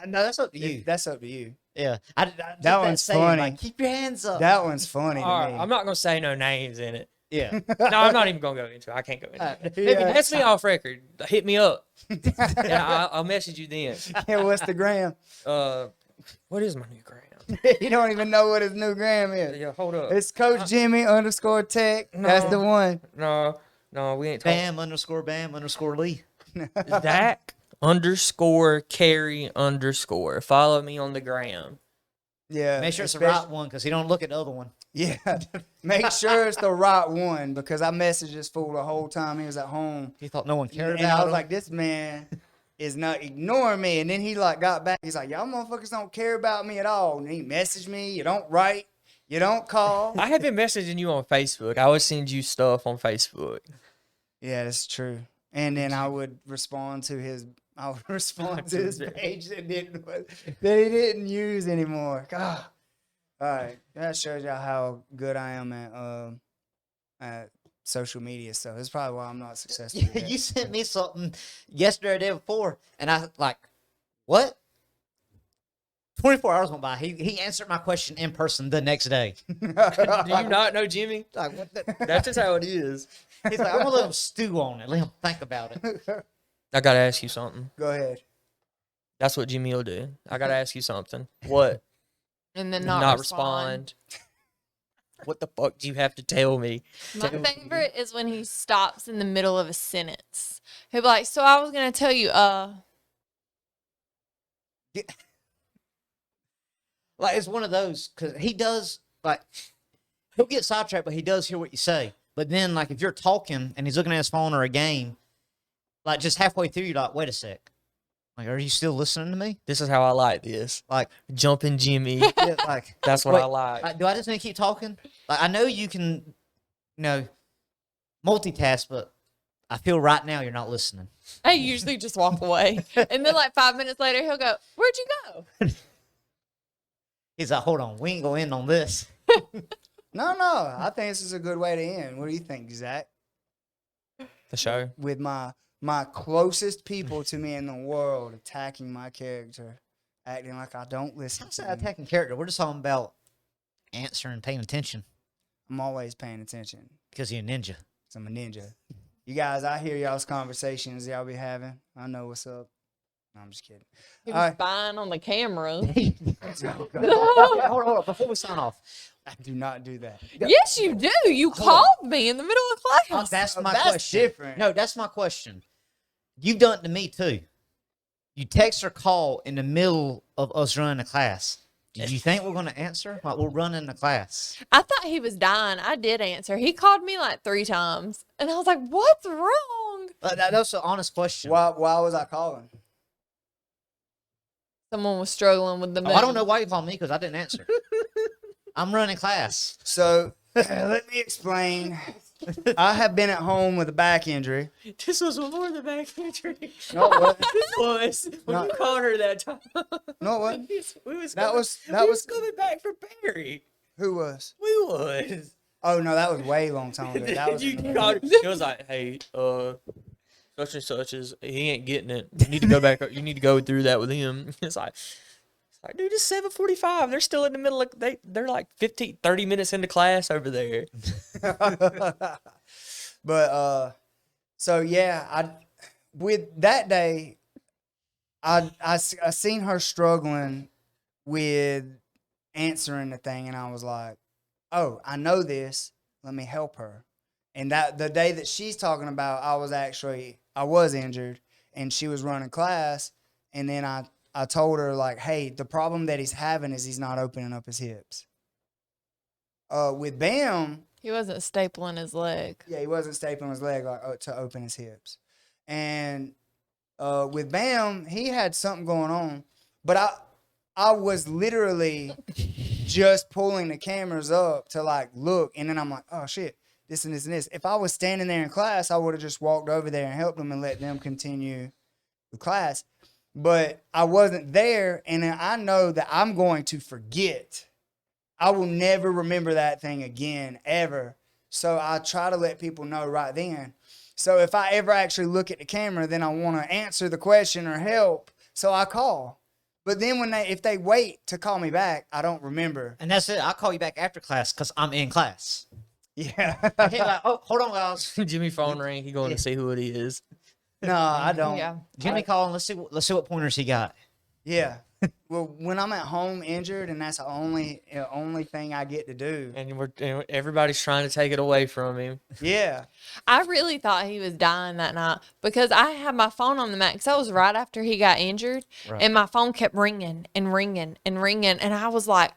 No, that's up to you. That's up to you. Yeah, that one's funny. Like, keep your hands up. That one's funny to All me. right, I'm not gonna say no names in it. Yeah. No, I'm not even gonna go into it. I can't go into it. Yeah. That's me off record. Hit me up. Yeah, I'll message you then. Yeah, what's the gram? What is my new gram? You don't even know what his new gram is. Yeah, hold up. It's Coach Jimmy _Tech. That's the one. No, we ain't talking. Bam _ Lee. Zack _Carey _ Follow me on the gram. Yeah. Make sure it's the right one because he don't look at the other one. Yeah. Make sure it's the right one because I messaged this fool the whole time he was at home. He thought no one cared And about I was him. like, this man is not ignoring me. And then he like got back. He's like, y'all motherfuckers don't care about me at all. And he messaged me. You don't write. You don't call. I have been messaging you on Facebook. I would send you stuff on Facebook. Yeah, that's true. And then I would respond to his page that he didn't use anymore. God. All right. That shows y'all how good I am at social media stuff. That's probably why I'm not successful. Yeah, yet. you sent me something yesterday or the day before, and I like, what? 24 hours went by. He answered my question in person the next day. Do you not know Jimmy? Like, what the? That's just how it is. He's like, I'm gonna let him stew on it. Let him think about it. I gotta ask you something. Go ahead. That's what Jimmy will do. I gotta ask you something. What? And then not respond. What the fuck do you have to tell me? My favorite is when he stops in the middle of a sentence. He'll be like, so I was going to tell you, Like, it's one of those, because he does, like, he'll get sidetracked, but he does hear what you say. But then, like, if you're talking and he's looking at his phone or a game, like, just halfway through, you're like, wait a sec. Like, are you still listening to me? This is how I like this. Like, Jumping Jimmy. yeah, like, That's what wait, I like. do I just need to keep talking? Like, I know you can, multitask, but I feel right now you're not listening. I usually just walk away. And then like 5 minutes later, he'll go, where'd you go? He's like, hold on, we ain't going to end on this. No. I think this is a good way to end. What do you think, Zach? The show. With my my closest people to me in the world attacking my character, acting like I don't listen How's to that them. attacking character? We're just talking about answering, paying attention I'm always paying attention because you're a ninja. 'cause I'm a ninja. You guys, I hear y'all's conversations y'all be having. I know what's up. No, I'm just kidding. He All was right. spying on the camera. Hold on. Before we sign off, Do not do that. Yes, you do. You called me in the middle of class. that's my That's question. different. No, that's my question. You've done it to me too. You text or call in the middle of us running a class. Did you think we're going to answer while we're running the class? I thought he was dying. I did answer. He called me like 3 times. And I was like, what's wrong? That's an honest question. Why was I calling? Someone was struggling with the Oh, moon. I don't know why you called me because I didn't answer. I'm running class. So let me explain. I have been at home with a back injury. This was before the back injury. No, it wasn't. This was when No. you called her that time. No, it wasn't. We was That coming- was- we was coming back from Perry. Who was? We was. Oh no, that was way long time ago. That was You called, it was like, hey, such and such is he ain't getting it. You need to go back. You need to go through that with him. It's like, dude, it's 7:45. They're still in the middle of they're like 30 minutes into class over there. But so yeah, with that day, I seen her struggling with answering the thing, and I was like, oh, I know this. Let me help her. And that the day that she's talking about, I was injured, and she was running class, and then I told her like, hey, the problem that he's having is he's not opening up his hips. With Bam, He wasn't stapling his leg. yeah, he wasn't stapling his leg like to open his hips. And with Bam, he had something going on, but I was literally just pulling the cameras up to like look, and then I'm like, oh shit, this and this and this. If I was standing there in class, I would have just walked over there and helped them and let them continue the class. But I wasn't there, and I know that I'm going to forget. I will never remember that thing again, ever. So I try to let people know right then. So if I ever actually look at the camera, then I want to answer the question or help, so I call. But then if they wait to call me back, I don't remember. And that's it. I'll call you back after class because I'm in class. Yeah. Okay, like, oh, hold on, guys. Jimmy phone ring. He going to see who it is. No, I don't. Yeah. Jimmy calling. Let's see what pointers he got. Yeah. Well, when I'm at home injured, and that's the only thing I get to do. And everybody's trying to take it away from him. Yeah. I really thought he was dying that night because I had my phone on the max. That was right after he got injured, Right. and my phone kept ringing and ringing and ringing, and I was like,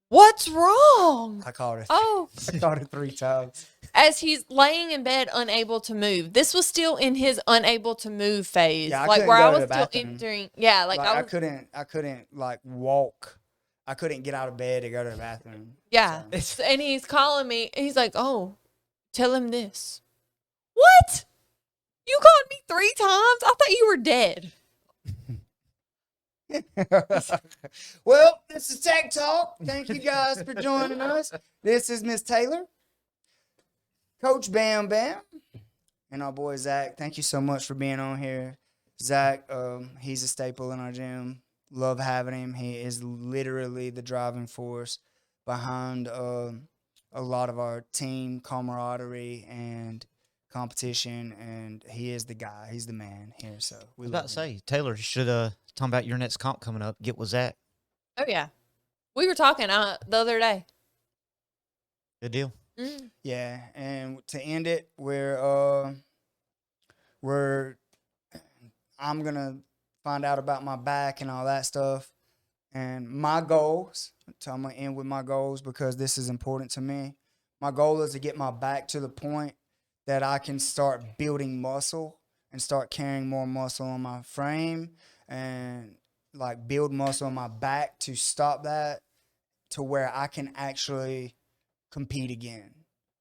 "What's wrong?" I called it. Oh, I called it 3 times. as he's laying in bed, unable to move. This was still in his unable to move phase, Yeah, I like couldn't where go I to was the still bathroom. entering. Yeah, like I I was. couldn't like walk. I couldn't get out of bed to go to the bathroom. Yeah, So- and he's calling me. He's like, "Oh, tell him this." What? You called me 3 times? I thought you were dead. Well, this is Tech Talk. Thank you guys for joining us. This is Miss Taylor, Coach Bam Bam, and our boy Zach. Thank you so much for being on here. Zach, he's a staple in our gym. Love having him. He is literally the driving force behind a lot of our team camaraderie and competition, and he is the guy. He's the man here. So I we was love about to him. say, Taylor, you should talking about your next comp coming up. Get with Zach. Oh yeah, we were talking the other day. Good deal. Mm. Yeah, and to end it, I'm gonna find out about my back and all that stuff, and my goals. So I'm gonna end with my goals because this is important to me. My goal is to get my back to the point that I can start building muscle and start carrying more muscle on my frame and like build muscle on my back to stop that to where I can actually compete again.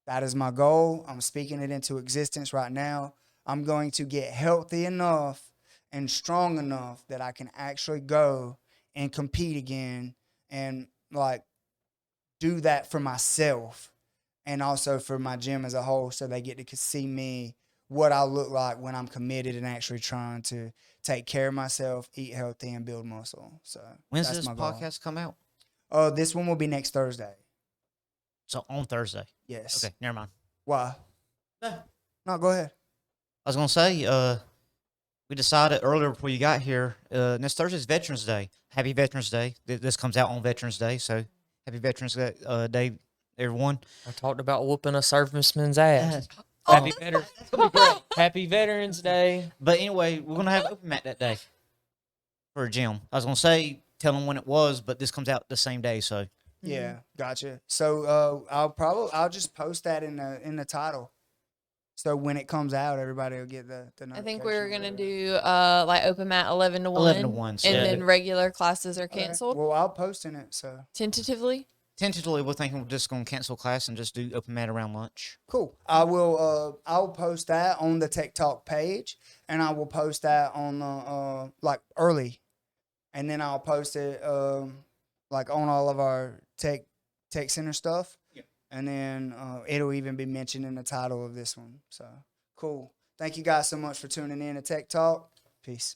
That is my goal. I'm speaking it into existence right now. I'm going to get healthy enough and strong enough that I can actually go and compete again and like do that for myself and also for my gym as a whole so they get to see me what I look like when I'm committed and actually trying to take care of myself, eat healthy, and build muscle. So When's that's this my goal. podcast come out? This one will be next Thursday. So on Thursday. Yes. Okay, never mind. Why? No, go ahead. I was gonna say, we decided earlier before you got here. Next Thursday's Veterans Day. Happy Veterans Day. This comes out on Veterans Day, so happy Veterans Day, everyone. I talked about whooping a serviceman's ass. Oh, Happy Veterans Day. But anyway, we're gonna have open mat that day for a gym. I was gonna say tell them when it was, but this comes out the same day, so Yeah, gotcha. So I'll just post that in the title. So when it comes out, everybody will get the I think we were gonna notification or do like open mat 11 to 1. 11 to 1, so- And Yeah. then regular classes are whatever. canceled Well, I'll post in it. So tentatively. tentatively we're thinking we're just gonna cancel class and just do open mat around lunch. cool. I will. I'll post that on the Tech Talk page, and I will post that on the like early, and then I'll post it like on all of our tech center stuff. Yeah. And then it'll even be mentioned in the title of this one. So cool. Thank you guys so much for tuning in to Tech Talk. Peace.